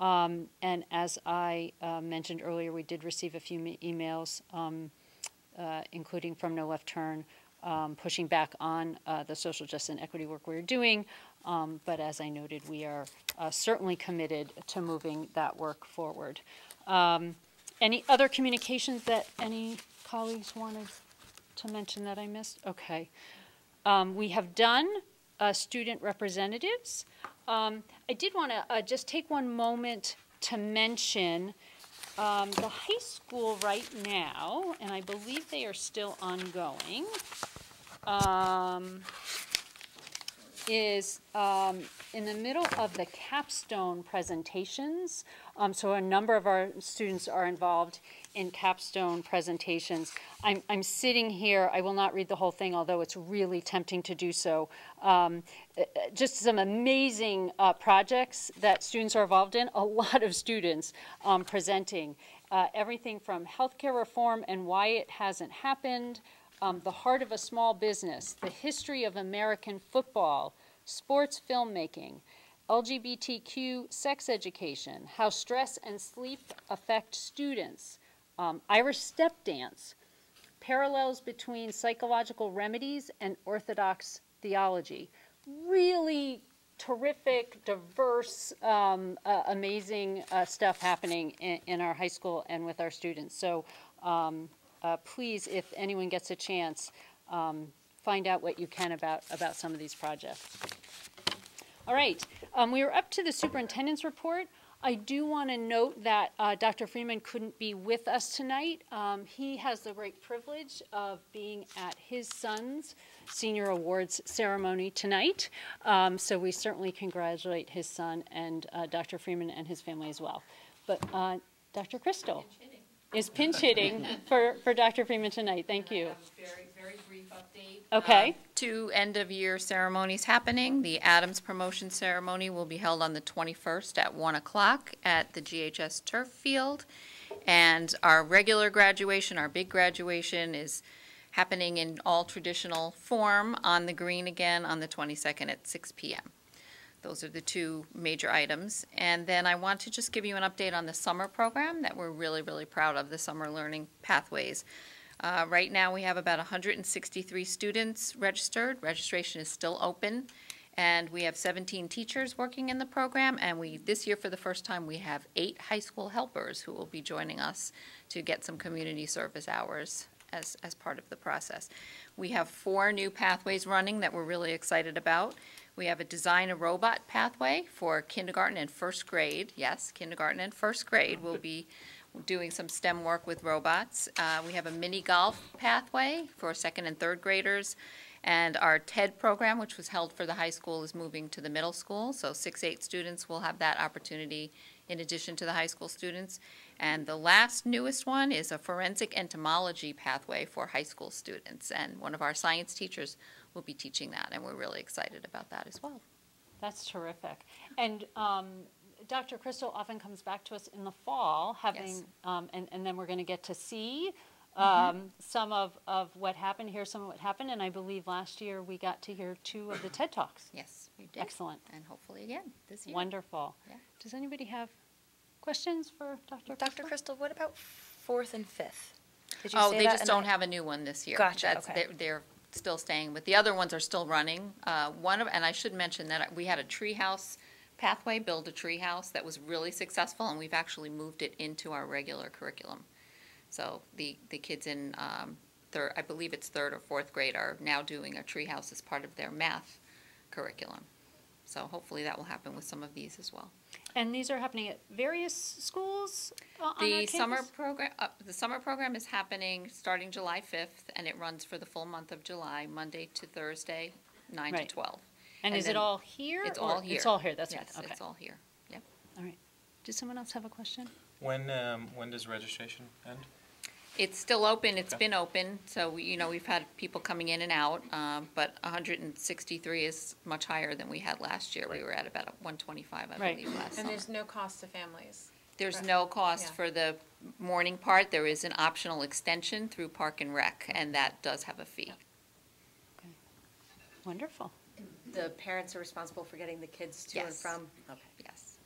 And as I mentioned earlier, we did receive a few emails, including from No Left Turn, pushing back on the social justice and equity work we're doing. But as I noted, we are certainly committed to moving that work forward. Any other communications that any colleagues wanted to mention that I missed? Okay. We have done student representatives. I did want to just take one moment to mention the high school right now, and I believe they are still ongoing, is in the middle of the capstone presentations. So a number of our students are involved in capstone presentations. I'm sitting here, I will not read the whole thing, although it's really tempting to do so. Just some amazing projects that students are involved in, a lot of students presenting. Everything from healthcare reform and why it hasn't happened, the heart of a small business, the history of American football, sports filmmaking, LGBTQ sex education, how stress and sleep affect students, Irish step dance, parallels between psychological remedies and Orthodox theology. Really terrific, diverse, amazing stuff happening in our high school and with our students. So please, if anyone gets a chance, find out what you can about some of these projects. All right, we are up to the superintendent's report. I do want to note that Dr. Freeman couldn't be with us tonight. He has the great privilege of being at his son's senior awards ceremony tonight. So we certainly congratulate his son and Dr. Freeman and his family as well. But Dr. Crystal is pinch hitting for Dr. Freeman tonight. Thank you. Very brief update. Okay. 2 end-of-year ceremonies happening. The Adams promotion ceremony will be held on the 21st at 1 o'clock at the GHS turf field. And our regular graduation, our big graduation, is happening in all traditional form on the green again on the 22nd at 6 p.m. Those are the 2 major items. And then I want to just give you an update on the summer program that we're really, really proud of, the Summer Learning Pathways. Right now we have about 163 students registered. Registration is still open. And we have 17 teachers working in the program. And this year, for the first time, we have 8 high school helpers who will be joining us to get some community service hours as part of the process. We have 4 new pathways running that we're really excited about. We have a Design a Robot pathway for kindergarten and first grade. Yes, kindergarten and first grade will be doing some STEM work with robots. We have a mini golf pathway for 2nd and 3rd graders. And our TED program, which was held for the high school, is moving to the middle school. So 6-8 students will have that opportunity in addition to the high school students. And the last newest one is a forensic entomology pathway for high school students. And one of our science teachers will be teaching that, and we're really excited about that as well. That's terrific. And Dr. Crystal often comes back to us in the fall, having, Yes. And then we're going to get to see some of what happened, hear some of what happened, and I believe last year we got to hear 2 of the TED Talks. Yes, we did. Excellent. And hopefully again this year. Wonderful. Yeah. Does anybody have questions for Dr. Dr. Crystal, what about 4th and 5th? Did you Oh, say they that just in don't the- have a new one this year. Gotcha, okay. They're still staying, but the other ones are still running. And I should mention that we had a treehouse pathway, build a treehouse, that was really successful, and we've actually moved it into our regular curriculum. So the kids in I believe it's 3rd or 4th grade are now doing a treehouse as part of their math curriculum. So hopefully that will happen with some of these as well. And these are happening at various schools on our The campus? summer program is happening starting July 5th, and it runs for the full month of July, Monday to Thursday, 9 Right. to 12. And is it then all here? It's or- all here. It's all here, that's Yes, right. Okay. it's all here. Yep. All right. Does someone else have a question? When does registration end? It's still open. It's been open, so we've had people coming in and out, but 163 is much higher than we had last year. We were at about 125, I Right. believe, last And summer. there's no cost to families. There's correct? no cost Yeah. for the morning part. There is an optional extension through Park and Rec, and that does have a fee. Wonderful. The parents are responsible for getting the kids to and Yes. from? Okay. Yes.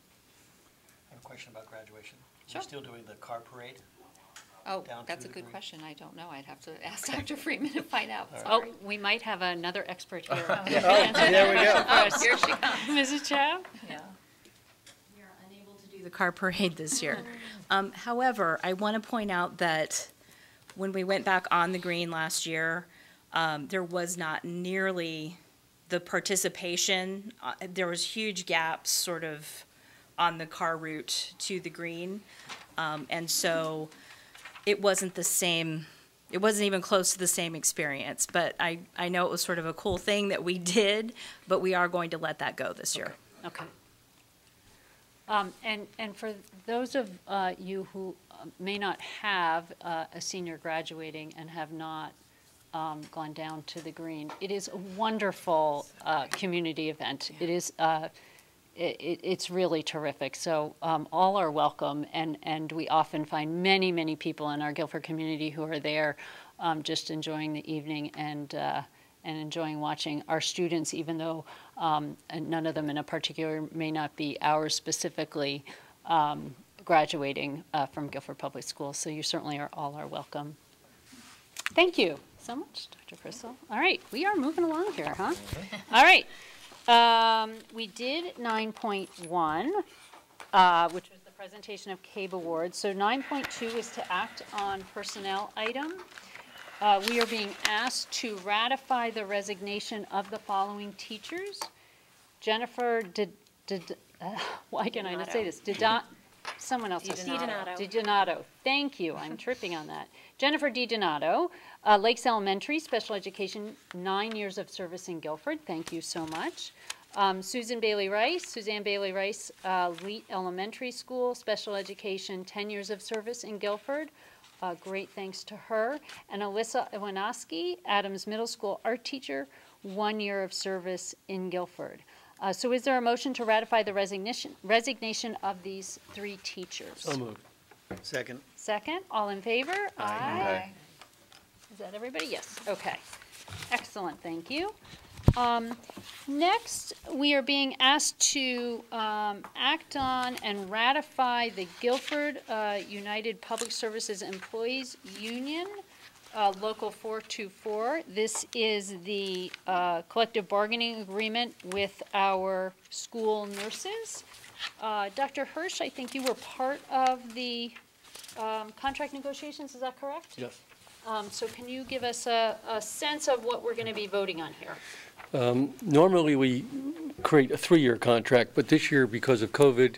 I have a question about graduation. Sure. Are you still doing the car parade? Oh, Down that's a to the good green? question. I don't know. I'd have to ask Dr. Freeman to find out. All right. Sorry. Oh, we might have another expert here. There we go. Oh, here she comes. Mrs. Chow? Yeah. We are unable to do the car parade this year. However, I want to point out that when we went back on the green last year, there was not nearly the participation. There was huge gaps sort of on the car route to the green. And so it wasn't the same, it wasn't even close to the same experience. But I know it was sort of a cool thing that we did, but we are going to let that go this year. Okay. And for those of you who may not have a senior graduating and have not gone down to the green, it is a wonderful community event. It is. It's really terrific. So all are welcome, and we often find many, many people in our Guilford community who are there just enjoying the evening and and enjoying watching our students, even though and none of them in a particular may not be ours specifically, graduating from Guilford Public Schools. So you certainly all are welcome. Thank you so much, Dr. Crystal. All right, we are moving along here, huh? All right. We did 9.1, which was the presentation of CABE Awards. So 9.2 is to act on personnel item. We are being asked to ratify the resignation of the following teachers. Jennifer why can I not say this? Someone else. DiDonato. Thank you. I'm tripping on that. Jennifer DiDonato, Lakes Elementary, Special Education, 9 years of service in Guilford. Thank you so much. Suzanne Bailey Rice, Leet Elementary School, Special Education, 10 years of service in Guilford. Great thanks to her. And Alyssa Iwanoski, Adams Middle School art teacher, 1 year of service in Guilford. So is there a motion to ratify the resignation of these 3 teachers? So moved. Second. Second, all in favor? Aye. Is that everybody? Yes, okay. Excellent, thank you. Next, we are being asked to act on and ratify the Guilford United Public Services Employees Union, Local 424. This is the collective bargaining agreement with our school nurses. Dr. Hirsch, I think you were part of the contract negotiations, is that correct? Yes. So can you give us a sense of what we're going to be voting on here? Normally we create a 3-year contract, but this year, because of COVID,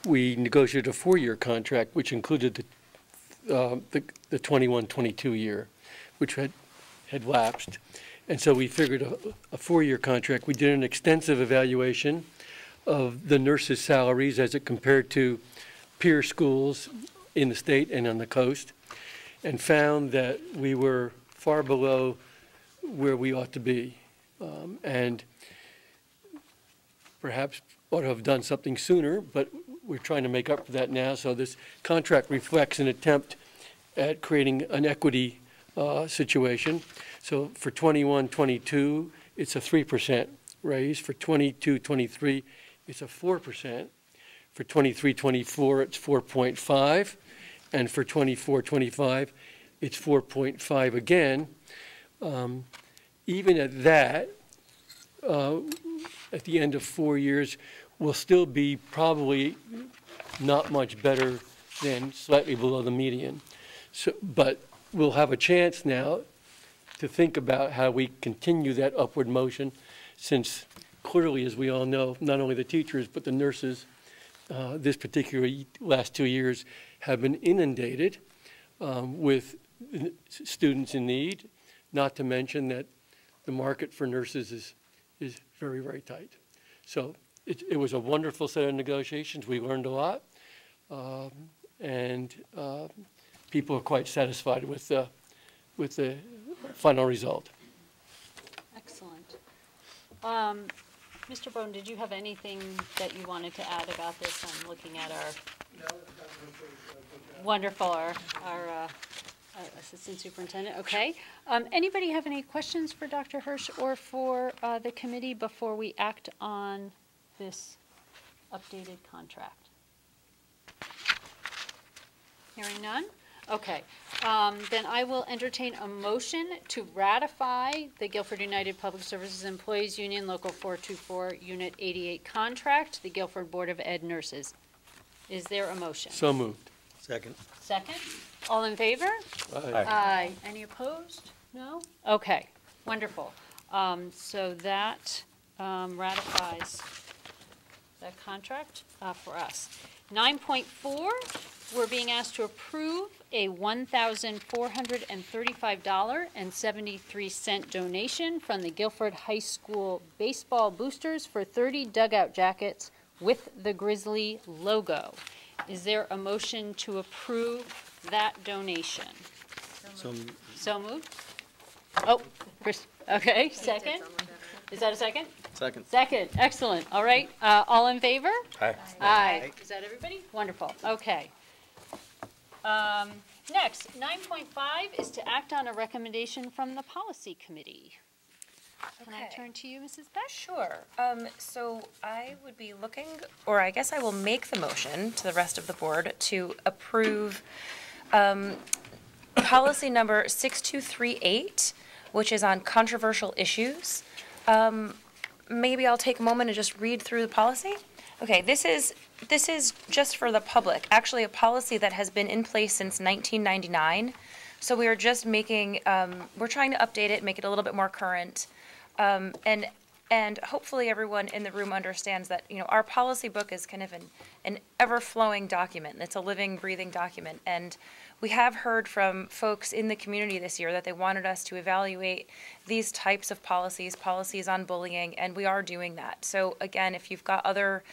we negotiated a 4-year contract, which included the 21-22 year, which had lapsed. And so we figured a 4-year contract. We did an extensive evaluation of the nurses' salaries as it compared to peer schools in the state and on the coast, and found that we were far below where we ought to be. And perhaps ought to have done something sooner, but we're trying to make up for that now. So this contract reflects an attempt at creating an equity situation. So for 21-22, it's a 3% raise. For 22-23, it's a 4%. For 23-24, it's 4.5. And for 24-25, it's 4.5 again. Even at that, at the end of 4 years, we'll still be probably not much better than slightly below the median. So, but we'll have a chance now to think about how we continue that upward motion, since clearly, as we all know, not only the teachers but the nurses this particular last 2 years have been inundated with students in need, not to mention that the market for nurses is very, very tight. So it was a wonderful set of negotiations. We learned a lot, and people are quite satisfied with the final result. Excellent. Mr. Bone, did you have anything that you wanted to add about this? I'm looking at our wonderful, our Assistant Superintendent. Okay. Anybody have any questions for Dr. Hirsch or for the committee before we act on this updated contract? Hearing none? Okay. Then I will entertain a motion to ratify the Guilford United Public Services Employees Union Local 424 Unit 88 contract, the Guilford Board of Ed nurses. Is there a motion? So moved. Second. Second? All in favor? Aye. Aye. Any opposed? No? Okay, wonderful. So that ratifies that contract for us. 9.4, we're being asked to approve a $1,435.73 donation from the Guilford High School baseball boosters for 30 dugout jackets with the Grizzly logo. Is there a motion to approve that donation? So moved. Oh, Chris, okay, second? Is that a second? Second. Second, excellent. All right, all in favor? Aye. Aye. Is that everybody? Wonderful, okay. Next, 9.5 is to act on a recommendation from the policy committee. Can I turn to you, Mrs. Beck? Sure. So I would be looking, or I guess I will make the motion to the rest of the board to approve policy number 6238, which is on controversial issues. Maybe I'll take a moment and just read through the policy. Okay, this is just for the public, actually a policy that has been in place since 1999. So we are just making, we're trying to update it, make it a little bit more current. And hopefully everyone in the room understands that, you know, our policy book is kind of an ever-flowing document. It's a living, breathing document. And we have heard from folks in the community this year that they wanted us to evaluate these types of policies, policies on bullying, and we are doing that. So again, if you've got other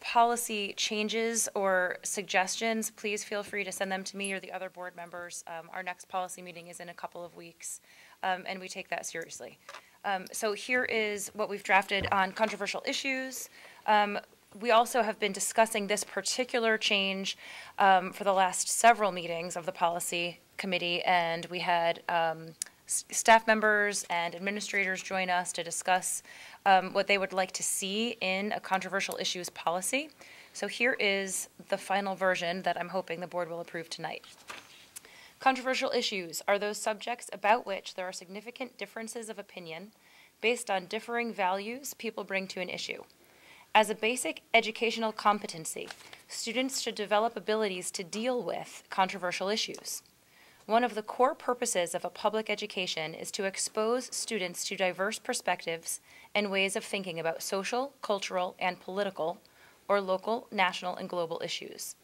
policy changes or suggestions, please feel free to send them to me or the other board members. Our next policy meeting is in a couple of weeks, and we take that seriously. So here is what we've drafted on controversial issues. We also have been discussing this particular change for the last several meetings of the policy committee, and we had staff members and administrators join us to discuss what they would like to see in a controversial issues policy. So here is the final version that I'm hoping the board will approve tonight. Controversial issues are those subjects about which there are significant differences of opinion based on differing values people bring to an issue. As a basic educational competency, students should develop abilities to deal with controversial issues. One of the core purposes of a public education is to expose students to diverse perspectives and ways of thinking about social, cultural, and political, or local, national, and global issues.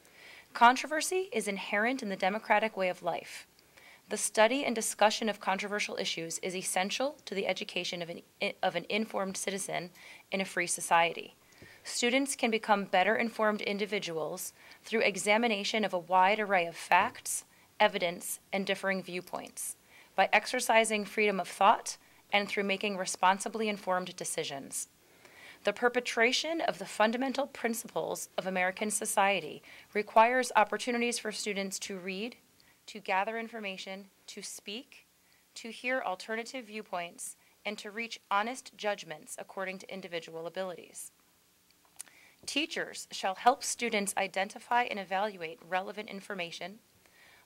Controversy is inherent in the democratic way of life. The study and discussion of controversial issues is essential to the education of an informed citizen in a free society. Students can become better informed individuals through examination of a wide array of facts, evidence, and differing viewpoints, by exercising freedom of thought and through making responsibly informed decisions. The perpetration of the fundamental principles of American society requires opportunities for students to read, to gather information, to speak, to hear alternative viewpoints, and to reach honest judgments according to individual abilities. Teachers shall help students identify and evaluate relevant information,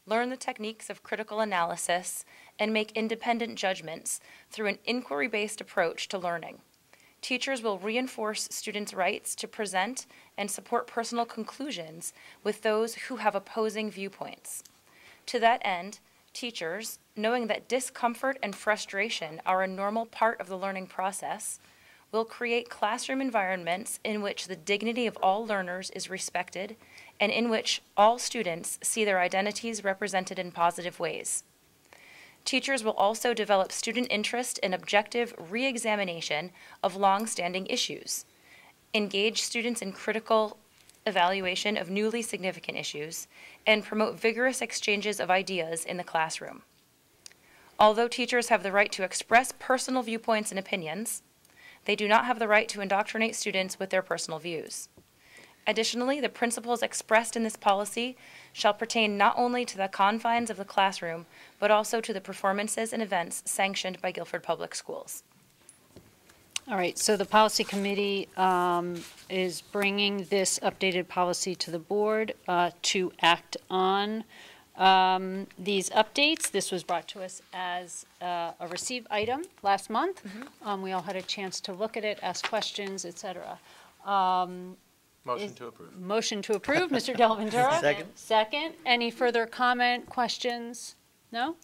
learn the techniques of critical analysis, and make independent judgments through an inquiry-based approach to learning. Teachers will reinforce students' rights to present and support personal conclusions with those who have opposing viewpoints. To that end, teachers, knowing that discomfort and frustration are a normal part of the learning process, will create classroom environments in which the dignity of all learners is respected and in which all students see their identities represented in positive ways. Teachers will also develop student interest in objective re-examination of long-standing issues, engage students in critical evaluation of newly significant issues, and promote vigorous exchanges of ideas in the classroom. Although teachers have the right to express personal viewpoints and opinions, they do not have the right to indoctrinate students with their personal views. Additionally, the principles expressed in this policy shall pertain not only to the confines of the classroom, but also to the performances and events sanctioned by Guilford Public Schools. All right, so the policy committee is bringing this updated policy to the board to act on these updates. This was brought to us as a received item last month. We all had a chance to look at it, ask questions, et cetera. Motion to approve. Motion to approve, Mr. Del Ventura. Second. Second. Any further comment, questions? No?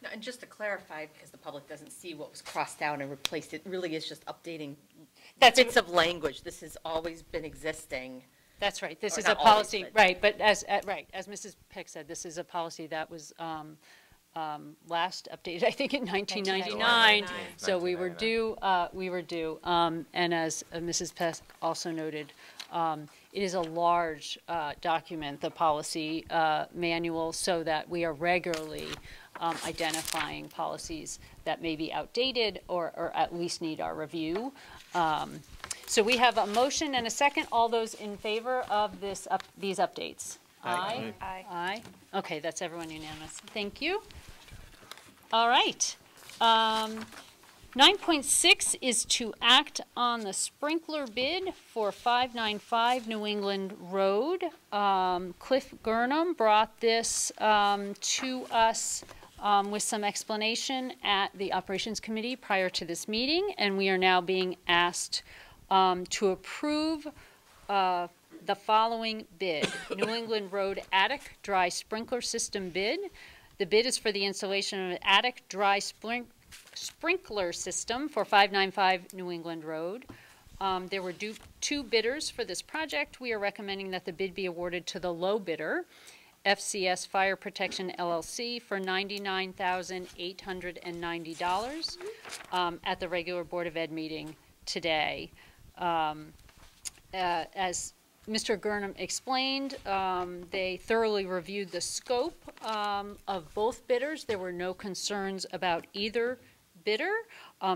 No, and just to clarify, because the public doesn't see what was crossed out and replaced, it really is just updating bits of language. This has always been existing. That's right. This Or is a not always, policy, but- right, but as Mrs. Peck said, this is a policy that was last updated, I think, in 1999. So we were due, and as Mrs. Peck also noted, it is a large document, the policy manual, so that we are regularly identifying policies that may be outdated or at least need our review. So we have a motion and a second. All those in favor of these updates? Aye. Aye. Aye. Okay, that's everyone unanimous. Thank you. All right. 9.6 is to act on the sprinkler bid for 595 New England Road. Cliff Gurnham brought this to us with some explanation at the Operations Committee prior to this meeting, and we are now being asked to approve the following bid. New England Road Attic Dry Sprinkler System bid. The bid is for the installation of an attic dry sprinkler system for 595 New England Road. There were two bidders for this project. We are recommending that the bid be awarded to the low bidder, FCS Fire Protection LLC, for $99,890 at the regular Board of Ed meeting today. As Mr. Gurnham explained, they thoroughly reviewed the scope of both bidders. There were no concerns about either bidder,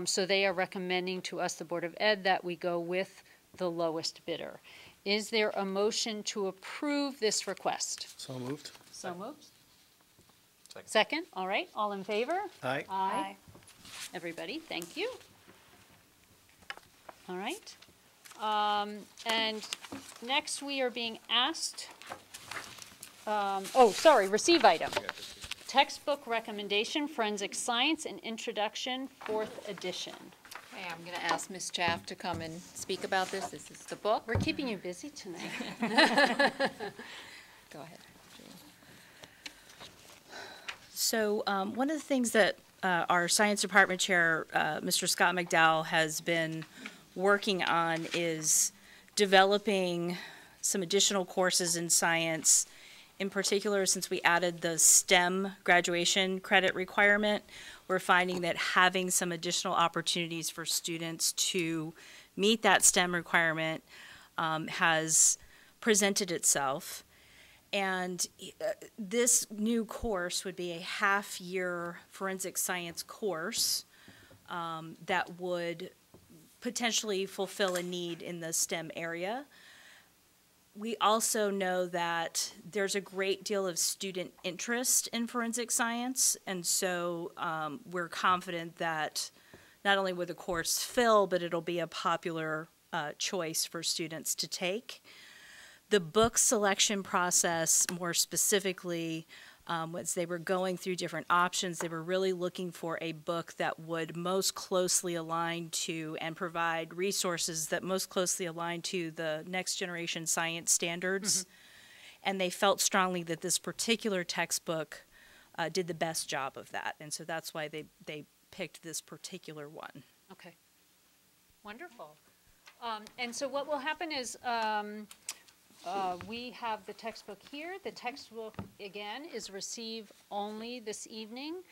so they are recommending to us, the Board of Ed, that we go with the lowest bidder. Is there a motion to approve this request? So moved. So moved. Second. All right. All in favor? Aye. Aye. Everybody, thank you. All right. And next we are being asked, receive item. Textbook recommendation, Forensic Science and Introduction, 4th edition. Okay, I'm going to ask Ms. Chaff to come and speak about this. This is the book. We're keeping you busy tonight. Go ahead. So one of the things that our Science Department Chair, Mr. Scott McDowell, has been working on is developing some additional courses in science. In particular, since we added the STEM graduation credit requirement, we're finding that having some additional opportunities for students to meet that STEM requirement has presented itself. And this new course would be a half-year forensic science course that would potentially fulfill a need in the STEM area. We also know that there's a great deal of student interest in forensic science, and so we're confident that not only will the course fill, but it'll be a popular choice for students to take. The book selection process, more specifically, as they were going through different options, they were really looking for a book that would most closely align to and provide resources that most closely align to the next generation science standards. And they felt strongly that this particular textbook did the best job of that. And so that's why they picked this particular one. Okay. Wonderful. And so what will happen is we have the textbook here. The textbook, again, is receive only this evening.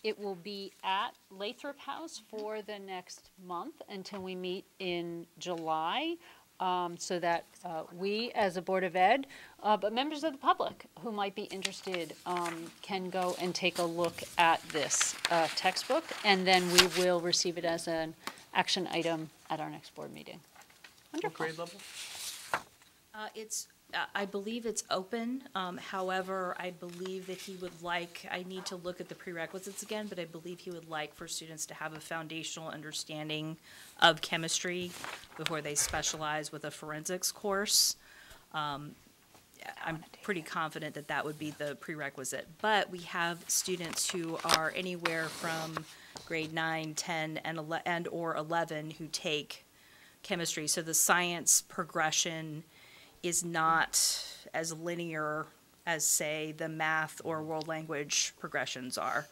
It will be at Lathrop House for the next month until we meet in July, so that we, as a Board of Ed, but members of the public who might be interested can go and take a look at this textbook, and then we will receive it as an action item at our next board meeting. Wonderful. What grade level? I believe it's open. However, I believe that he would like, I need to look at the prerequisites again, but I believe he would like for students to have a foundational understanding of chemistry before they specialize with a forensics course. I'm pretty confident that that would be the prerequisite. But we have students who are anywhere from grade 9, 10, and or 11 who take chemistry. So the science progression is not as linear as, say, the math or world language progressions are.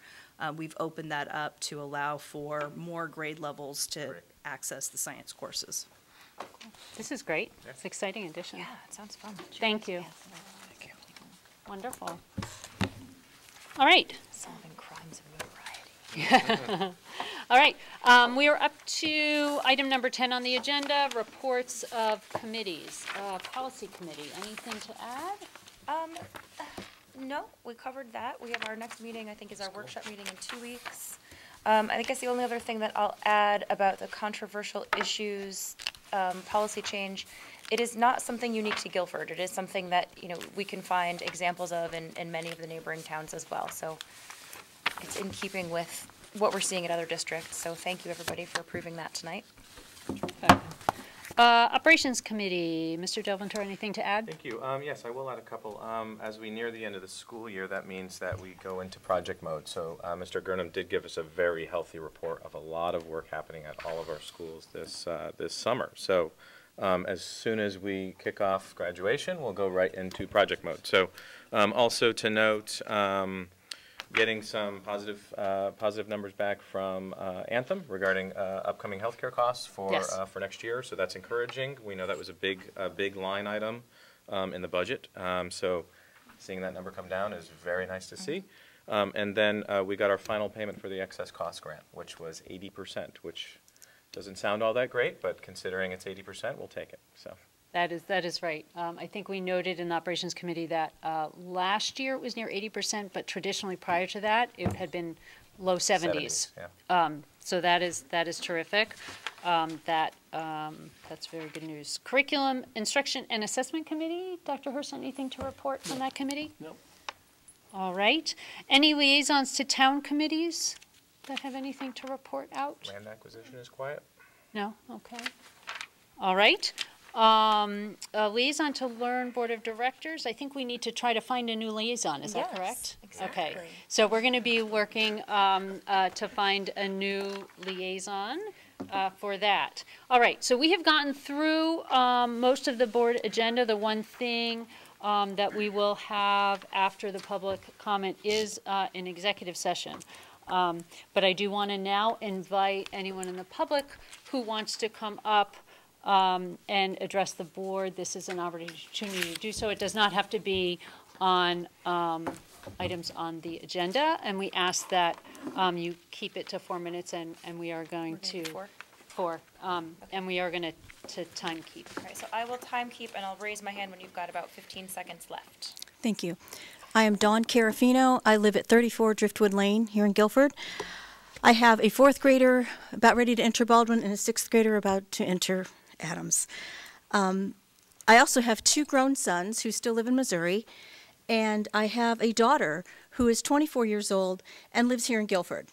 We've opened that up to allow for more grade levels to access the science courses. This is great. It's an exciting addition. Yeah, it sounds fun. Thank you. Thank you. Wonderful. All right. Solving crimes of notoriety. All right, we are up to item number 10 on the agenda, reports of committees. Policy Committee, anything to add? No, we covered that. We have our next meeting, I think, is our workshop meeting in 2 weeks. I guess the only other thing that I'll add about the controversial issues policy change, it is not something unique to Guilford. It is something that, we can find examples of in many of the neighboring towns as well. So it's in keeping with what we're seeing at other districts. So thank you, everybody, for approving that tonight. Operations Committee, Mr. Del Ventura, anything to add? Thank you. Yes, I will add a couple. As we near the end of the school year, that means that we go into project mode. So Mr. Gurnham did give us a very healthy report of a lot of work happening at all of our schools this summer. So as soon as we kick off graduation, we'll go right into project mode. So also to note, getting some positive numbers back from Anthem regarding upcoming healthcare costs for for next year. So that's encouraging. We know that was a big line item in the budget. So seeing that number come down is very nice to see. And then we got our final payment for the excess cost grant, which was 80%, which doesn't sound all that great, but considering it's 80%, we'll take it. So. That is right. I think we noted in the Operations Committee that last year it was near 80%, but traditionally prior to that it had been low 70s. Yeah. So that is terrific. That's very good news. Curriculum, Instruction, and Assessment Committee. Dr. Hurst, anything to report from that committee? No. All right. Any liaisons to town committees that have anything to report out? Land acquisition is quiet. No? Okay. All right. Liaison to Learn Board of Directors. I think we need to try to find a new liaison. Is that correct? Exactly. Okay. So we're going to be working to find a new liaison for that. All right. So we have gotten through most of the board agenda. The one thing that we will have after the public comment is an executive session. But I do want to now invite anyone in the public who wants to come up and address the board. This is an opportunity to do so. It does not have to be on items on the agenda, and we ask that you keep it to 4 minutes, and we are going to and we are going to time keep. All right, so I will time keep, and I'll raise my hand when you've got about 15 seconds left. Thank you. I am Dawn Carafino. I live at 34 Driftwood Lane here in Guilford. I have a 4th grader about ready to enter Baldwin and a 6th grader about to enter Adams. I also have 2 grown sons who still live in Missouri, and I have a daughter who is 24 years old and lives here in Guilford.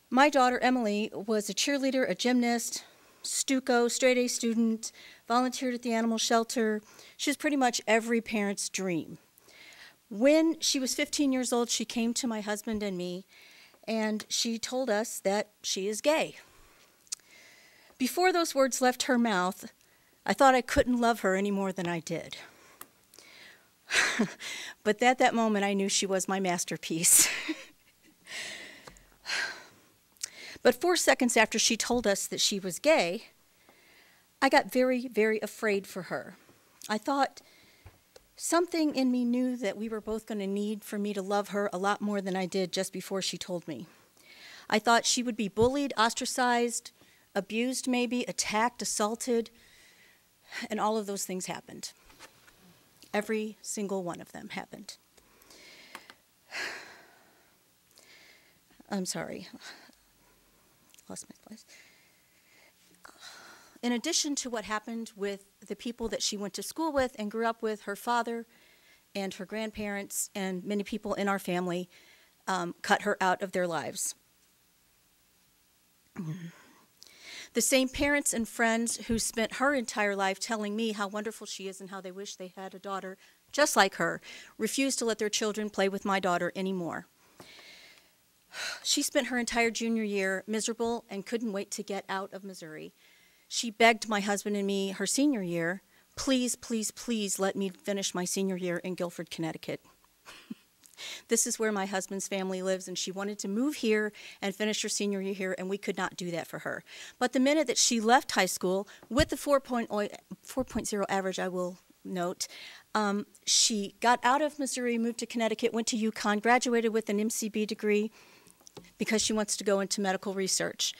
My daughter, Emily, was a cheerleader, a gymnast, Stuco, straight-A student, volunteered at the animal shelter. She was pretty much every parent's dream. When she was 15 years old, she came to my husband and me, and she told us that she is gay. Before those words left her mouth, I thought I couldn't love her any more than I did. But at that moment, I knew she was my masterpiece. But 4 seconds after she told us that she was gay, I got very, very afraid for her. I thought something in me knew that we were both going to need for me to love her a lot more than I did just before she told me. I thought she would be bullied, ostracized, abused maybe, attacked, assaulted, and all of those things happened. Every single one of them happened. I'm sorry. Lost my place. In addition to what happened with the people that she went to school with and grew up with, her father and her grandparents and many people in our family cut her out of their lives. The same parents and friends who spent her entire life telling me how wonderful she is and how they wish they had a daughter just like her refused to let their children play with my daughter anymore. She spent her entire junior year miserable and couldn't wait to get out of Missouri. She begged my husband and me her senior year, please, please, please let me finish my senior year in Guilford, Connecticut. This is where my husband's family lives, and she wanted to move here and finish her senior year here, and we could not do that for her. But the minute that she left high school with the 4.0 average, I will note, she got out of Missouri, moved to Connecticut, went to UConn, graduated with an MCB degree because she wants to go into medical research.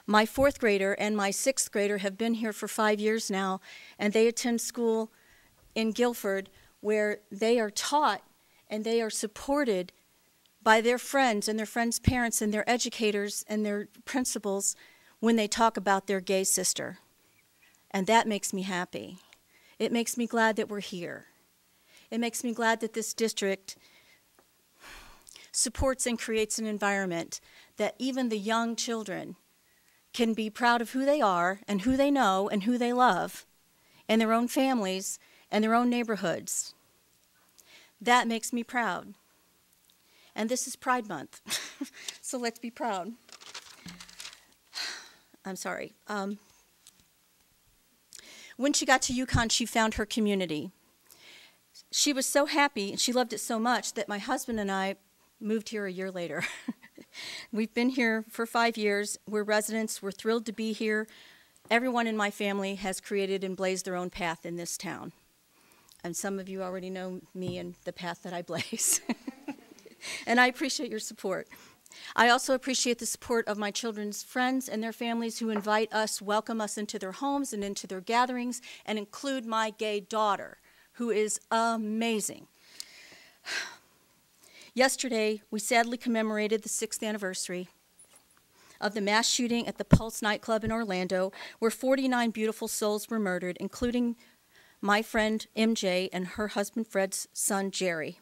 My 4th grader and my 6th grader have been here for 5 years now, and they attend school in Guilford where they are taught and they are supported by their friends and their friends' parents and their educators and their principals when they talk about their gay sister. And that makes me happy. It makes me glad that we're here. It makes me glad that this district supports and creates an environment that even the young children can be proud of who they are and who they know and who they love and their own families and their own neighborhoods. That makes me proud. And this is Pride Month, so let's be proud. I'm sorry. When she got to Yukon, she found her community. She was so happy, and she loved it so much that my husband and I moved here a year later. We've been here for 5 years. We're residents. We're thrilled to be here. Everyone in my family has created and blazed their own path in this town. And some of you already know me and the path that I blaze. And I appreciate your support. I also appreciate the support of my children's friends and their families who invite us, welcome us into their homes and into their gatherings, and include my gay daughter, who is amazing. Yesterday, we sadly commemorated the 6th anniversary of the mass shooting at the Pulse nightclub in Orlando, where 49 beautiful souls were murdered, including my friend MJ and her husband Fred's son Jerry.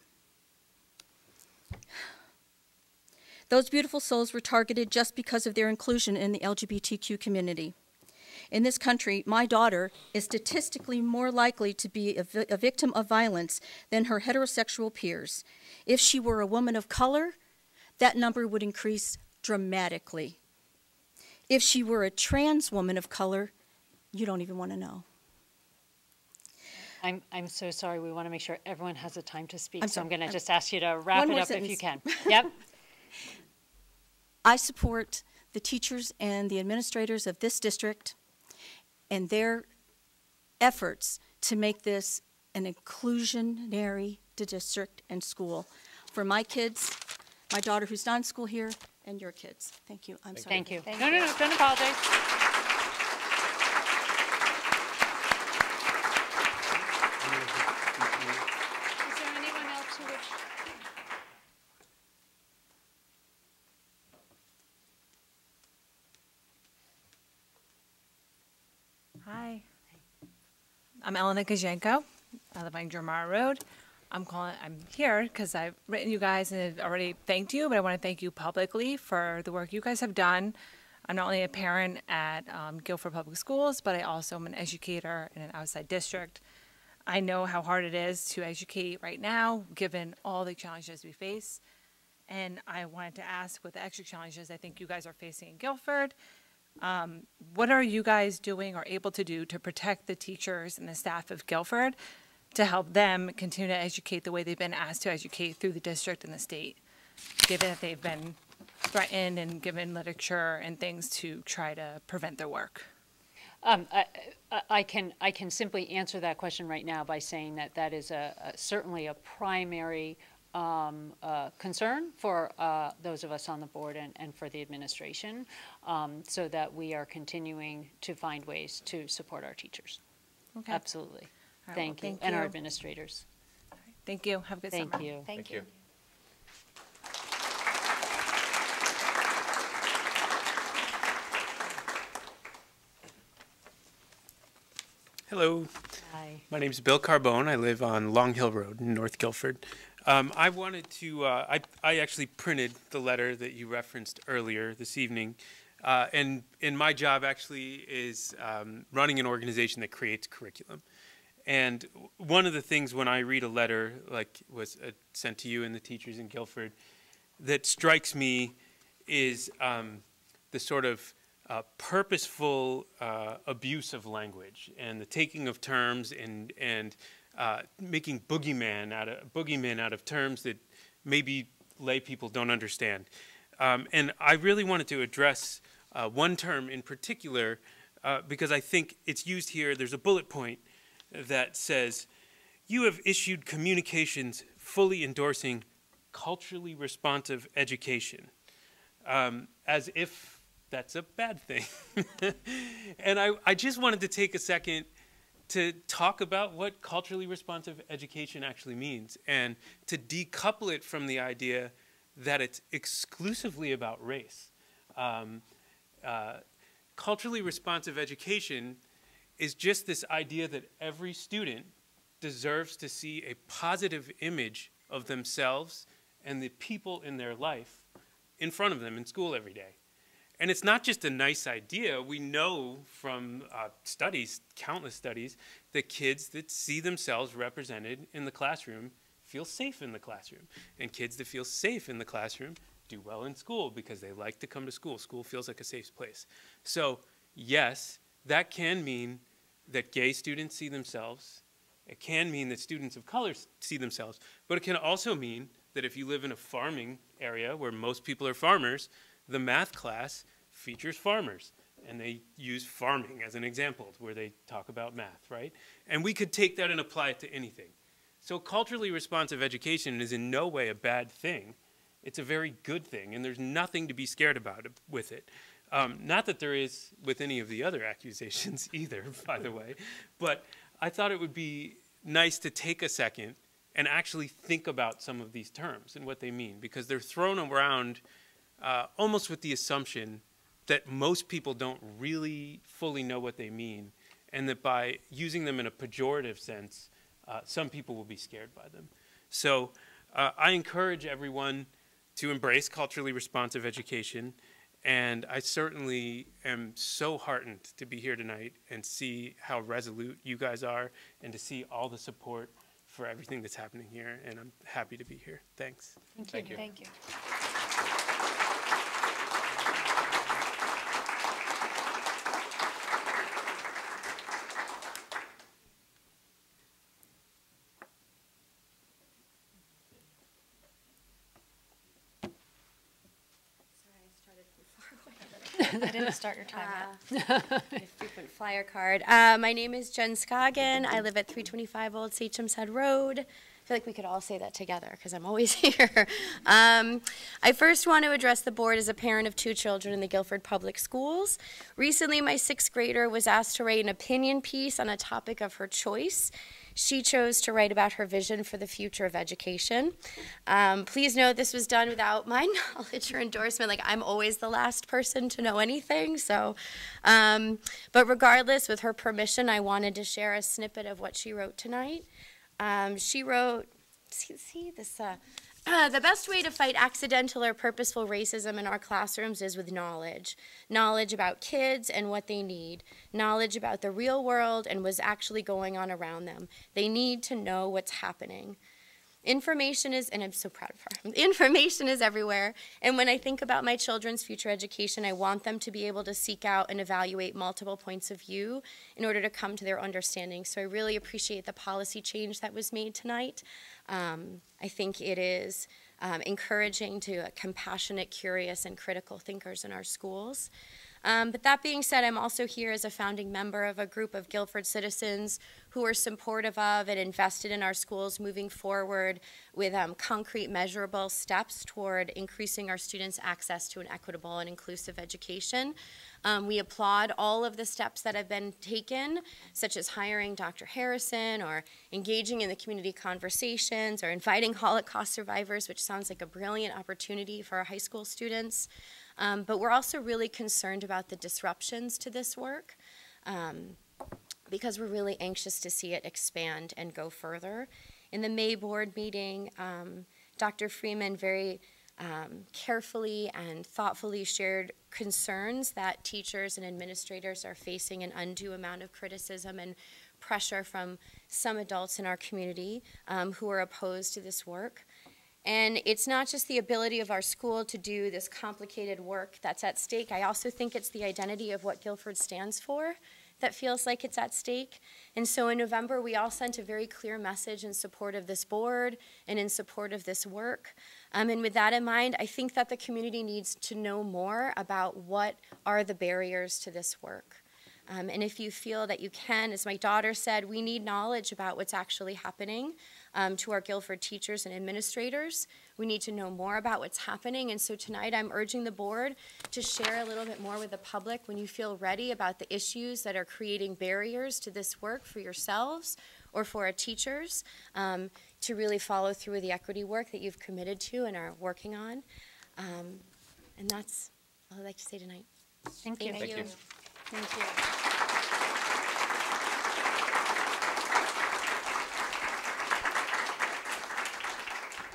Those beautiful souls were targeted just because of their inclusion in the LGBTQ community. In this country, my daughter is statistically more likely to be a victim of violence than her heterosexual peers. If she were a woman of color, that number would increase dramatically. If she were a trans woman of color, you don't even want to know. I'm so sorry. We want to make sure everyone has a time to speak, I'm I'm going to sorry. just ask you to wrap One it more up if you can. sentence. Yep. I support the teachers and the administrators of this district and their efforts to make this an inclusionary district and school for my kids, my daughter who's not in school here, and your kids. Thank you. I'm sorry. Thank you. No, don't apologize. Is there anyone else who would? Hi. I'm Elena Kajenko. I live on Jermara Road. I'm here because I've written you guys and have already thanked you, but I want to thank you publicly for the work you guys have done. I'm not only a parent at Guilford Public Schools, but I also am an educator in an outside district. I know how hard it is to educate right now, given all the challenges we face. And I wanted to ask, with the extra challenges I think you guys are facing in Guilford, what are you guys doing or able to do to protect the teachers and the staff of Guilford to help them continue to educate the way they've been asked to educate through the district and the state, given that they've been threatened and given literature and things to try to prevent their work? I can simply answer that question right now by saying that that is certainly a primary concern for those of us on the board and for the administration, so that we are continuing to find ways to support our teachers. Okay. Absolutely. All right, Thank well, you. thank And our you. administrators. Thank you. Have a good summer. Thank you. Thank you. Hello. Hi. My name is Bill Carbone. I live on Long Hill Road in North Guilford. I wanted to, I actually printed the letter that you referenced earlier this evening. And my job actually is running an organization that creates curriculum. And one of the things when I read a letter like was sent to you and the teachers in Guilford that strikes me is the sort of purposeful abuse of language and the taking of terms and making boogeymen out of terms that maybe lay people don't understand. And I really wanted to address one term in particular because I think it's used here. There's a bullet point that says, "You have issued communications fully endorsing culturally responsive education," as if that's a bad thing. And I just wanted to take a second to talk about what culturally responsive education actually means and to decouple it from the idea that it's exclusively about race. Culturally responsive education is just this idea that every student deserves to see a positive image of themselves and the people in their life in front of them in school every day. And it's not just a nice idea. We know from studies, countless studies, that kids that see themselves represented in the classroom feel safe in the classroom. And kids that feel safe in the classroom do well in school because they like to come to school. School feels like a safe place. So yes, that can mean that gay students see themselves. It can mean that students of color see themselves. But it can also mean that if you live in a farming area where most people are farmers, the math class features farmers, and they use farming as an example where they talk about math, right? And we could take that and apply it to anything. So culturally responsive education is in no way a bad thing. It's a very good thing, and there's nothing to be scared about with it. Not that there is with any of the other accusations either, by the way, but I thought it would be nice to take a second and actually think about some of these terms and what they mean, because they're thrown around almost with the assumption that most people don't really fully know what they mean, and that by using them in a pejorative sense, some people will be scared by them. So I encourage everyone to embrace culturally responsive education, and I certainly am so heartened to be here tonight and see how resolute you guys are, and to see all the support for everything that's happening here, and I'm happy to be here. Thanks. Thank you. Thank you. I didn't start your time yet. Frequent flyer card. My name is Jen Scoggin. I live at 325 Old Sachem's Head Road. I feel like we could all say that together because I'm always here. I first want to address the board as a parent of 2 children in the Guilford Public Schools. Recently, my 6th grader was asked to write an opinion piece on a topic of her choice. She chose to write about her vision for the future of education. Please note this was done without my knowledge or endorsement. Like, I'm always the last person to know anything. So, but regardless, with her permission, I wanted to share a snippet of what she wrote tonight. She wrote, the best way to fight accidental or purposeful racism in our classrooms is with knowledge. Knowledge about kids and what they need. Knowledge about the real world and what's actually going on around them. They need to know what's happening. Information is, and I'm so proud of her, information is everywhere. And when I think about my children's future education, I want them to be able to seek out and evaluate multiple points of view in order to come to their understanding. So I really appreciate the policy change that was made tonight. I think it is encouraging to compassionate, curious, and critical thinkers in our schools. But that being said, I'm also here as a founding member of a group of Guilford citizens who are supportive of and invested in our schools moving forward with concrete, measurable steps toward increasing our students' access to an equitable and inclusive education. We applaud all of the steps that have been taken, such as hiring Dr. Harrison or engaging in the community conversations or inviting Holocaust survivors, which sounds like a brilliant opportunity for our high school students. But we're also really concerned about the disruptions to this work because we're really anxious to see it expand and go further. In the May board meeting, Dr. Freeman very carefully and thoughtfully shared concerns that teachers and administrators are facing an undue amount of criticism and pressure from some adults in our community who are opposed to this work. And it's not just the ability of our school to do this complicated work that's at stake. I also think it's the identity of what Guilford stands for that feels like it's at stake. And so in November, we all sent a very clear message in support of this board and in support of this work. And with that in mind, I think that the community needs to know more about what are the barriers to this work. And if you feel that you can, as my daughter said, we need knowledge about what's actually happening to our Guilford teachers and administrators. We need to know more about what's happening. And so tonight I'm urging the board to share a little bit more with the public when you feel ready about the issues that are creating barriers to this work for yourselves or for our teachers to really follow through with the equity work that you've committed to and are working on. And that's all I'd like to say tonight. Thank you. Thank you. Thank you.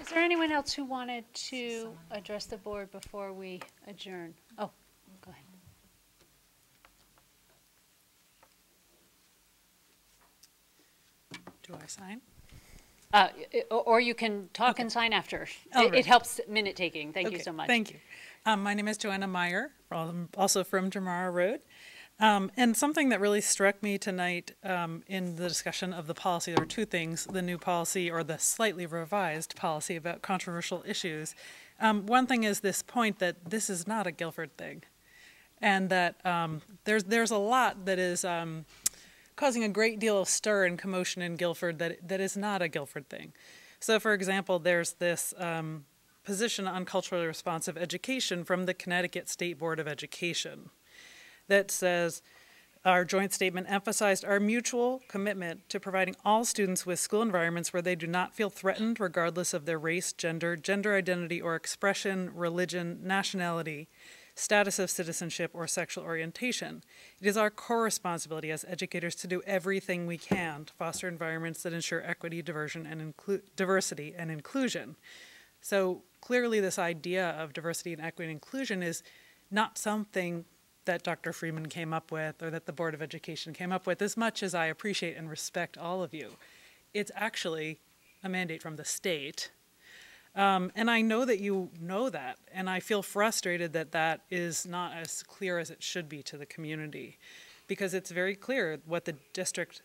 Is there anyone else who wanted to address the board before we adjourn? Oh, go ahead. Do I sign? Or you can talk and sign after. Oh, It right. helps minute taking. Thank you Okay, so much. Thank you. My name is Joanna Meyer, also from Jamara Road. And something that really struck me tonight in the discussion of the policy, there were two things: the new policy, or the slightly revised policy about controversial issues. One thing is this point that this is not a Guilford thing, and that there's a lot that is causing a great deal of stir and commotion in Guilford that is not a Guilford thing. So, for example, there's this position on culturally responsive education from the Connecticut State Board of Education that says, our joint statement emphasized our mutual commitment to providing all students with school environments where they do not feel threatened regardless of their race, gender identity or expression, religion, nationality, status of citizenship, or sexual orientation. It is our core responsibility as educators to do everything we can to foster environments that ensure equity, diversity, and inclusion. So clearly this idea of diversity and equity and inclusion is not something that Dr. Freeman came up with or that the Board of Education came up with, as much as I appreciate and respect all of you. It's actually a mandate from the state. And I know that you know that, and I feel frustrated that that is not as clear as it should be to the community, because it's very clear what the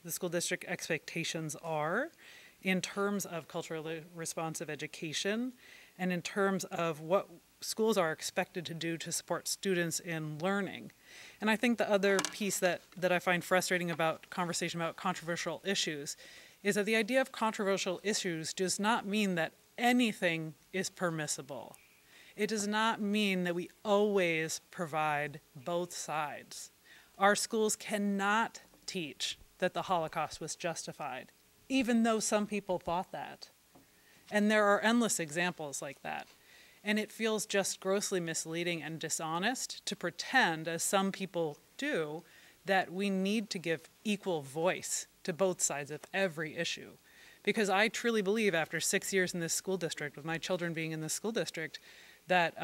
school district expectations are in terms of culturally responsive education and in terms of what schools are expected to do to support students in learning. And I think the other piece that I find frustrating about conversation about controversial issues is that the idea of controversial issues does not mean that anything is permissible. It does not mean that we always provide both sides. Our schools cannot teach that the Holocaust was justified, even though some people thought that. And there are endless examples like that. And it feels just grossly misleading and dishonest to pretend, as some people do, that we need to give equal voice to both sides of every issue. Because I truly believe, after 6 years in this school district, with my children being in this school district, that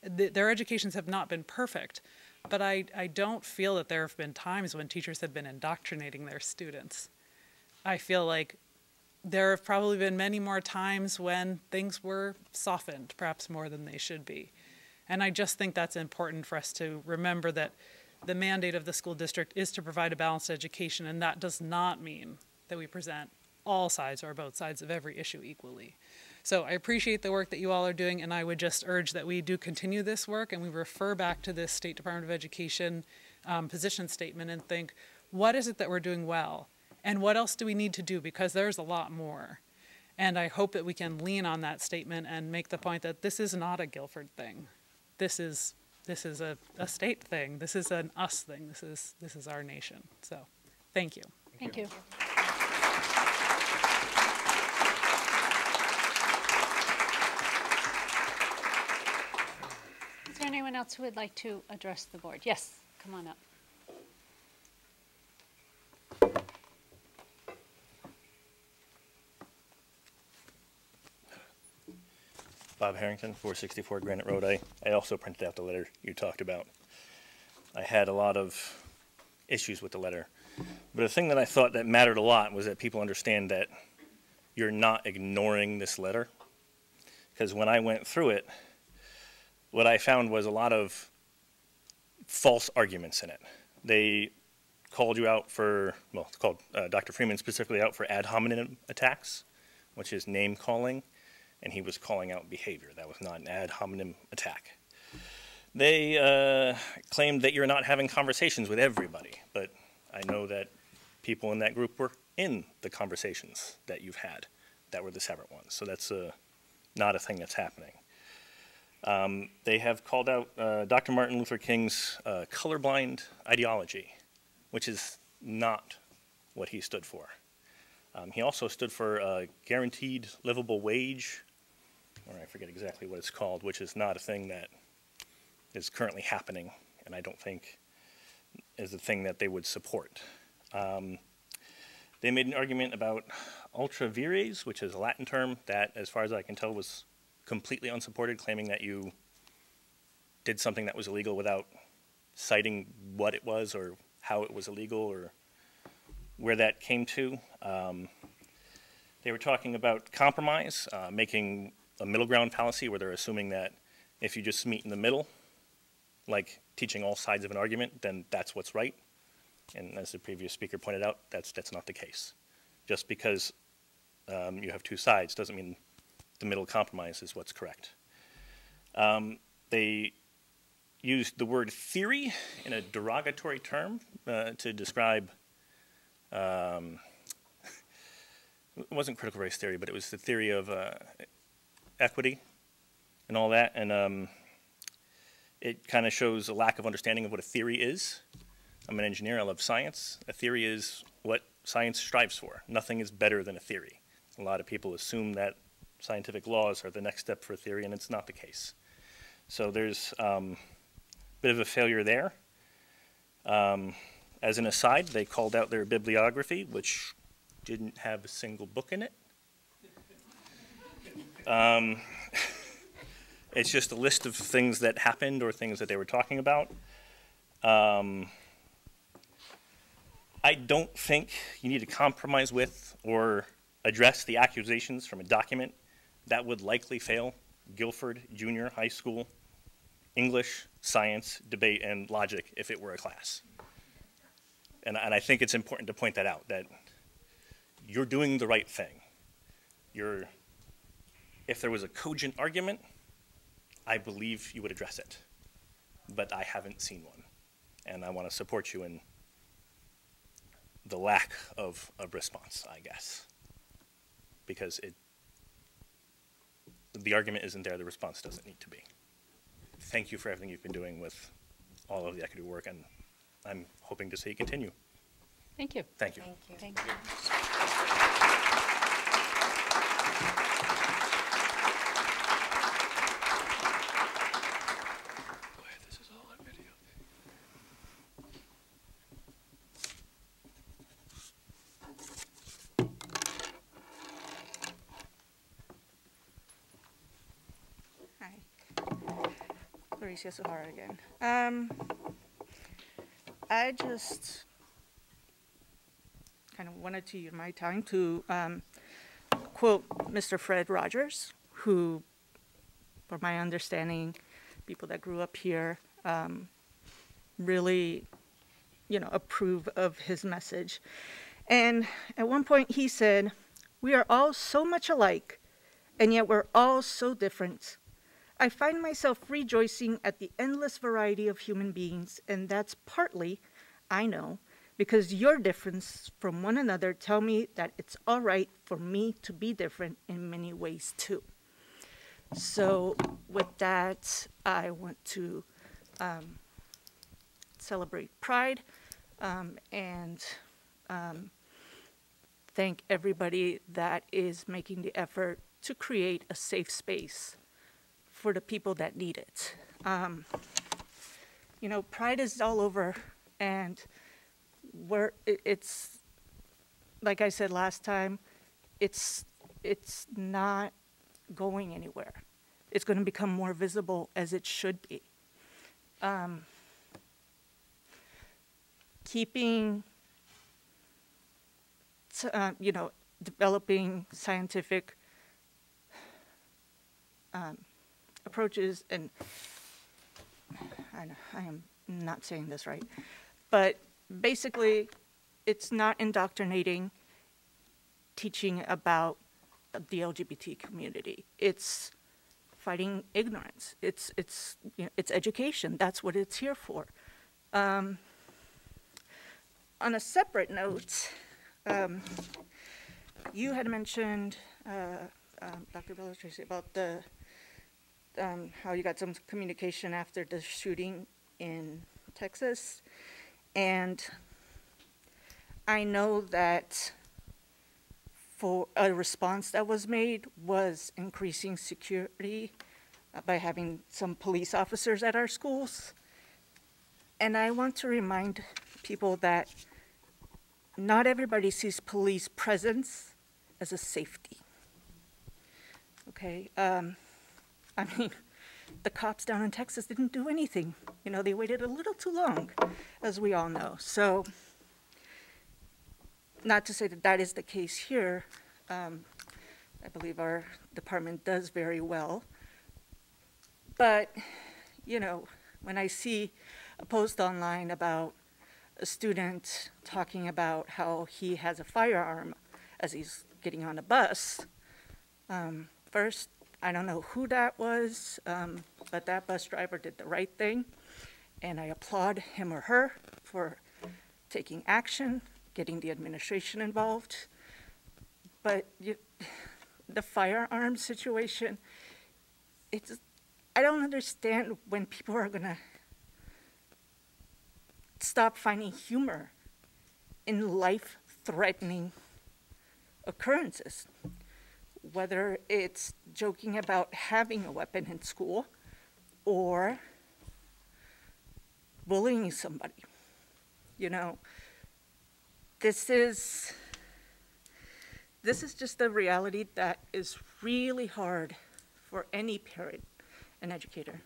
their educations have not been perfect. But I don't feel that there have been times when teachers have been indoctrinating their students. I feel like there have probably been many more times when things were softened, perhaps more than they should be. And I just think that's important for us to remember, that the mandate of the school district is to provide a balanced education, and that does not mean that we present all sides or both sides of every issue equally. So I appreciate the work that you all are doing, and I would just urge that we do continue this work and we refer back to this State Department of Education position statement and think, what is it that we're doing well? And what else do we need to do? Because there's a lot more. And I hope that we can lean on that statement and make the point that this is not a Guilford thing. This is a state thing. This is an us thing. This is our nation. So thank you. Thank you. Is there anyone else who would like to address the board? Yes, come on up. Bob Harrington, 464 Granite Road. I also printed out the letter you talked about. I had a lot of issues with the letter. But the thing that I thought that mattered a lot was that people understand that you're not ignoring this letter. Because when I went through it, what I found was a lot of false arguments in it. They called you out for, well, it's called Dr. Freeman specifically out for ad hominem attacks, which is name calling. And he was calling out behavior. That was not an ad hominem attack. They claimed that you're not having conversations with everybody, but I know that people in that group were in the conversations that you've had that were the separate ones. So that's not a thing that's happening. They have called out Dr. Martin Luther King's colorblind ideology, which is not what he stood for. He also stood for a guaranteed livable wage, or I forget exactly what it's called, which is not a thing that is currently happening, and I don't think is a thing that they would support. They made an argument about ultra vires, which is a Latin term that, as far as I can tell, was completely unsupported, claiming that you did something that was illegal without citing what it was or how it was illegal or where that came to. They were talking about compromise, making a middle ground fallacy where they're assuming that if you just meet in the middle, like teaching all sides of an argument, then that's what's right. And as the previous speaker pointed out, that's not the case. Just because you have two sides doesn't mean the middle compromise is what's correct. They used the word theory in a derogatory term to describe, it wasn't critical race theory, but it was the theory of equity and all that. And it kind of shows a lack of understanding of what a theory is. I'm an engineer, I love science. A theory is what science strives for. Nothing is better than a theory. A lot of people assume that scientific laws are the next step for a theory, and it's not the case. So there's a bit of a failure there. As an aside, they called out their bibliography, which didn't have a single book in it. It's just a list of things that happened or things that they were talking about. I don't think you need to compromise with or address the accusations from a document that would likely fail Guilford Junior High School English, science, debate, and logic if it were a class. And I think it's important to point that out, that you're doing the right thing. If there was a cogent argument, I believe you would address it. But I haven't seen one. And I want to support you in the lack of a response, I guess. Because the argument isn't there, the response doesn't need to be. Thank you for everything you've been doing with all of the equity work, and I'm hoping to see it continue. Thank you. Thank you. Thank you. Mauricio Sahara again. I just kind of wanted to use my time to quote Mr. Fred Rogers, who, from my understanding, people that grew up here really, approve of his message. And at one point he said, "We are all so much alike, and yet we're all so different. I find myself rejoicing at the endless variety of human beings, and that's partly, I know, because your difference from one another tell me that it's all right for me to be different in many ways too." So with that, I want to celebrate Pride and thank everybody that is making the effort to create a safe space for the people that need it. Pride is all over, and it's like I said last time, it's not going anywhere. It's going to become more visible, as it should be. Keeping, developing scientific approaches, and I am not saying this right, but basically it's not indoctrinating, teaching about the LGBT community. It's fighting ignorance. It's education. That's what it's here for. On a separate note, you had mentioned, Dr. Bella Tracy, about how you got some communication after the shooting in Texas. And I know that for a response that was made was increasing security by having some police officers at our schools. And I want to remind people that not everybody sees police presence as a safety. Okay, I mean, the cops down in Texas didn't do anything. You know, they waited a little too long, as we all know. So, not to say that that is the case here. I believe our department does very well. But, you know, when I see a post online about a student talking about how he has a firearm as he's getting on a bus, first, I don't know who that was, but that bus driver did the right thing, and I applaud him or her for taking action, getting the administration involved. But the firearm situation, I don't understand when people are gonna stop finding humor in life-threatening occurrences. Whether it's joking about having a weapon in school or bullying somebody. You know, this is just a reality that is really hard for any parent and educator.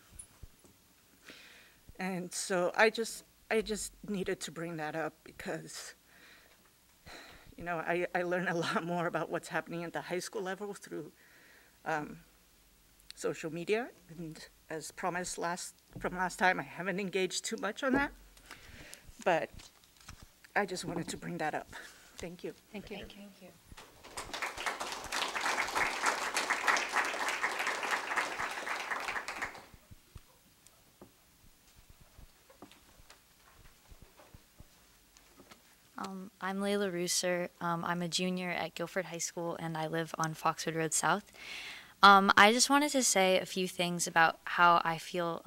And so I just needed to bring that up because, you know, I learned a lot more about what's happening at the high school level through social media. And as promised from last time, I haven't engaged too much on that. But I just wanted to bring that up. Thank you. Thank you. Thank you. I'm Layla Rooser. I'm a junior at Guilford High School, and I live on Foxwood Road South. I just wanted to say a few things about how I feel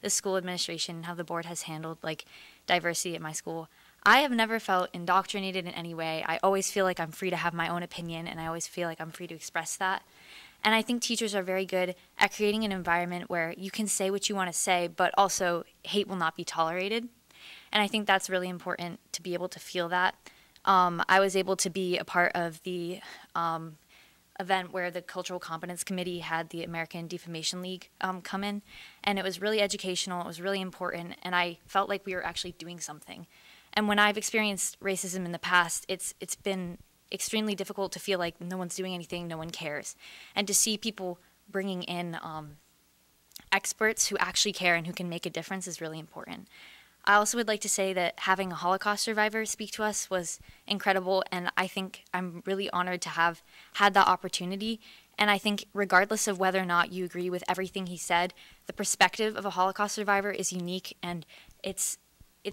the school administration and how the board has handled like diversity at my school. I have never felt indoctrinated in any way. I always feel like I'm free to have my own opinion, and I always feel like I'm free to express that. And I think teachers are very good at creating an environment where you can say what you want to say, but also hate will not be tolerated. And I think that's really important to be able to feel that. I was able to be a part of the event where the Cultural Competence Committee had the American Defamation League come in, and it was really educational, it was really important, and I felt like we were actually doing something. And when I've experienced racism in the past, it's been extremely difficult to feel like no one's doing anything, no one cares. And to see people bringing in experts who actually care and who can make a difference is really important. I also would like to say that having a Holocaust survivor speak to us was incredible, and I think I'm really honored to have had that opportunity. And I think regardless of whether or not you agree with everything he said, the perspective of a Holocaust survivor is unique, and it's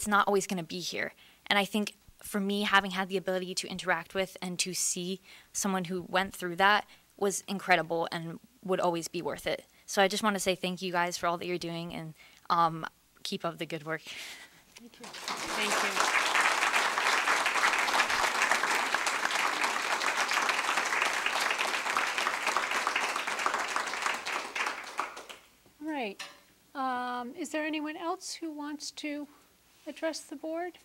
not always going to be here. And I think for me, having had the ability to interact with and to see someone who went through that was incredible and would always be worth it. So I just want to say thank you guys for all that you're doing, and keep up the good work. Thank you. Thank you. All right. Is there anyone else who wants to address the board?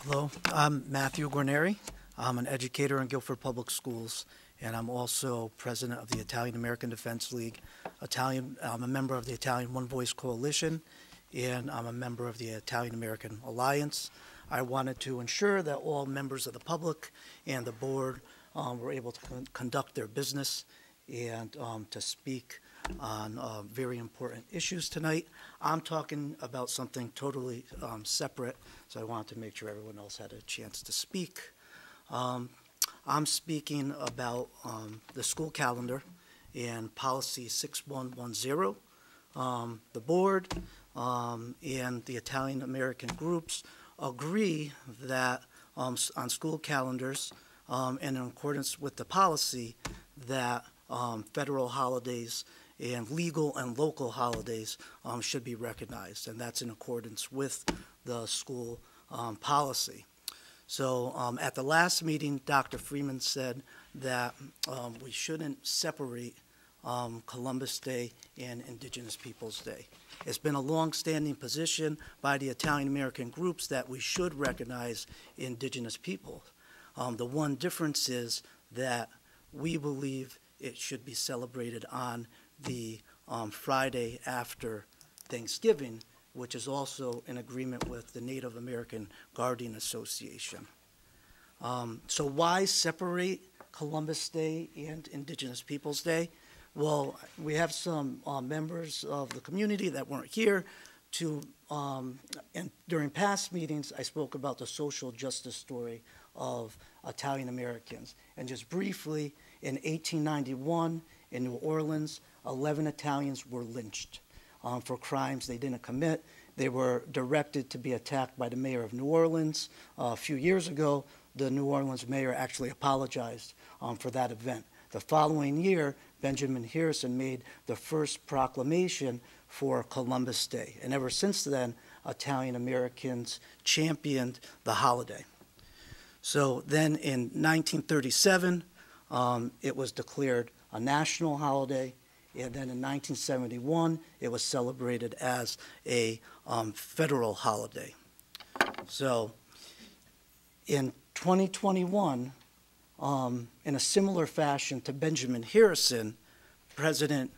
Hello, I'm Matthew Guarneri. I'm an educator in Guilford Public Schools, and I'm also president of the Italian American Defense League. I'm a member of the Italian One Voice Coalition, and I'm a member of the Italian American Alliance. I wanted to ensure that all members of the public and the board were able to conduct their business and to speak on very important issues tonight. I'm talking about something totally separate, so I wanted to make sure everyone else had a chance to speak. I'm speaking about the school calendar and policy 6110. The board and the Italian American groups agree that on school calendars and in accordance with the policy that federal holidays and legal and local holidays should be recognized, and that's in accordance with the school policy. So at the last meeting, Dr. Freeman said that we shouldn't separate Columbus Day and Indigenous Peoples Day. It's been a long-standing position by the Italian American groups that we should recognize Indigenous people. The one difference is that we believe it should be celebrated on the Friday after Thanksgiving, which is also in agreement with the Native American Guardian Association. So why separate Columbus Day and Indigenous Peoples Day? Well, we have some members of the community that weren't here and during past meetings, I spoke about the social justice story of Italian Americans. And just briefly, in 1891 in New Orleans, 11 Italians were lynched for crimes they didn't commit. They were directed to be attacked by the mayor of New Orleans. A few years ago, the New Orleans mayor actually apologized for that event. The following year, Benjamin Harrison made the first proclamation for Columbus Day. And ever since then, Italian Americans championed the holiday. So then in 1937, it was declared a national holiday. And then in 1971, it was celebrated as a federal holiday. So in 2021, in a similar fashion to Benjamin Harrison, President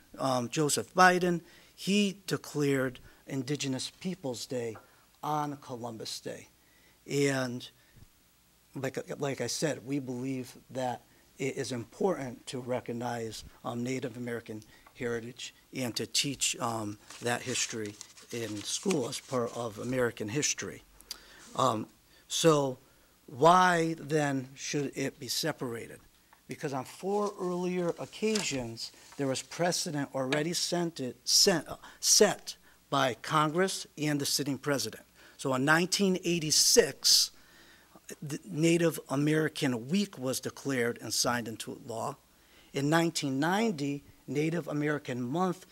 Joseph Biden, he declared Indigenous Peoples Day on Columbus Day. And like I said, we believe that it is important to recognize Native American heritage and to teach that history in school as part of American history. So why then should it be separated? Because on 4 earlier occasions, there was precedent already set by Congress and the sitting president. So in 1986, the Native American Week was declared and signed into law. In 1990, Native American Month,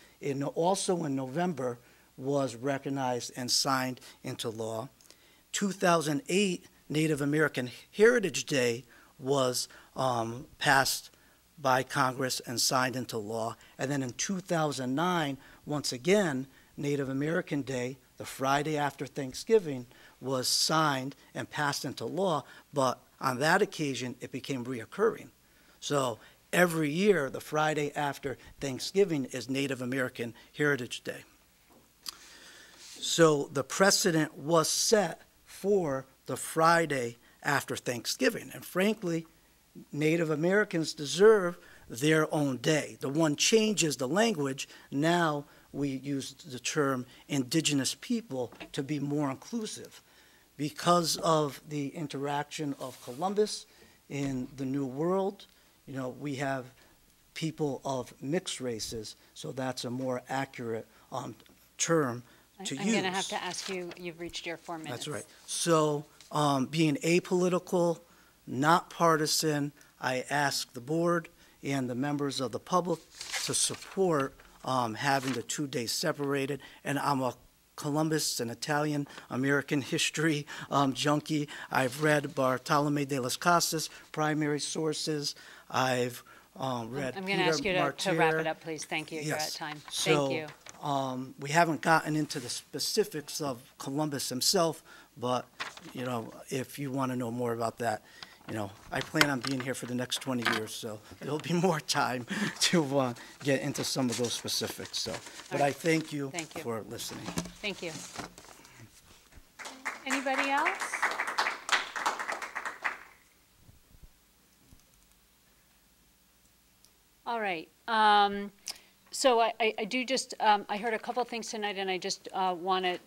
also in November, was recognized and signed into law. 2008, Native American Heritage Day was passed by Congress and signed into law. And then in 2009, once again, Native American Day, the Friday after Thanksgiving, was signed and passed into law, but on that occasion, it became reoccurring. So every year, the Friday after Thanksgiving is Native American Heritage Day. So the precedent was set for the Friday after Thanksgiving. And frankly, Native Americans deserve their own day. The one change is the language. Now we use the term Indigenous people to be more inclusive. Because of the interaction of Columbus in the New World, we have people of mixed races, so that's a more accurate term to use. I'm going to have to ask you, you've reached your 4 minutes. That's right. So being apolitical, not partisan, I ask the board and the members of the public to support having the 2 days separated. And I'm a Columbus and Italian American history junkie. I've read Bartolome de las Casas, primary sources. I've read I'm going to ask you to wrap it up, please. Thank you. Yes. You're at time. So, Thank you. We haven't gotten into the specifics of Columbus himself, but, if you want to know more about that, I plan on being here for the next 20 years, so there'll be more time to get into some of those specifics. So, but I thank you for listening. Thank you. Anybody else? All right. So I do just, I heard a couple things tonight, and I just want to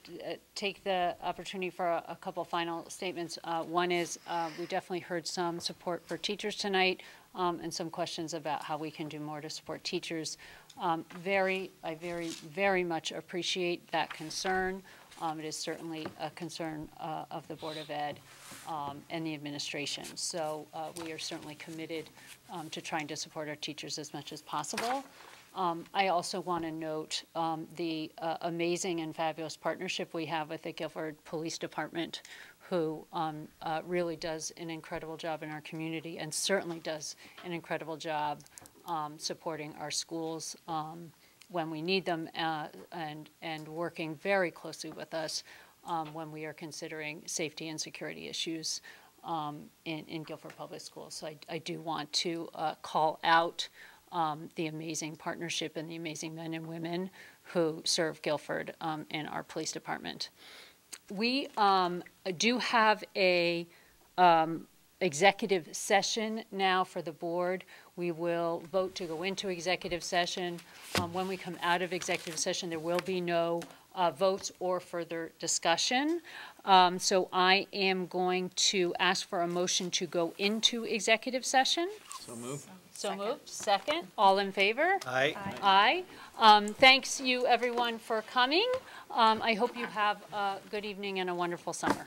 take the opportunity for a couple final statements. One is we definitely heard some support for teachers tonight and some questions about how we can do more to support teachers. I very much appreciate that concern. It is certainly a concern of the Board of Ed and the administration. So we are certainly committed to trying to support our teachers as much as possible. I also want to note the amazing and fabulous partnership we have with the Guilford Police Department, who really does an incredible job in our community and certainly does an incredible job supporting our schools when we need them and working very closely with us when we are considering safety and security issues in Guilford Public Schools. So I do want to call out the amazing partnership and the amazing men and women who serve Guilford in our police department. We do have a executive session now for the board. We will vote to go into executive session. When we come out of executive session, there will be no votes or further discussion. So I am going to ask for a motion to go into executive session. So moved. So moved. Second. All in favor? Aye. Aye. Thanks you everyone for coming. I hope you have a good evening and a wonderful summer.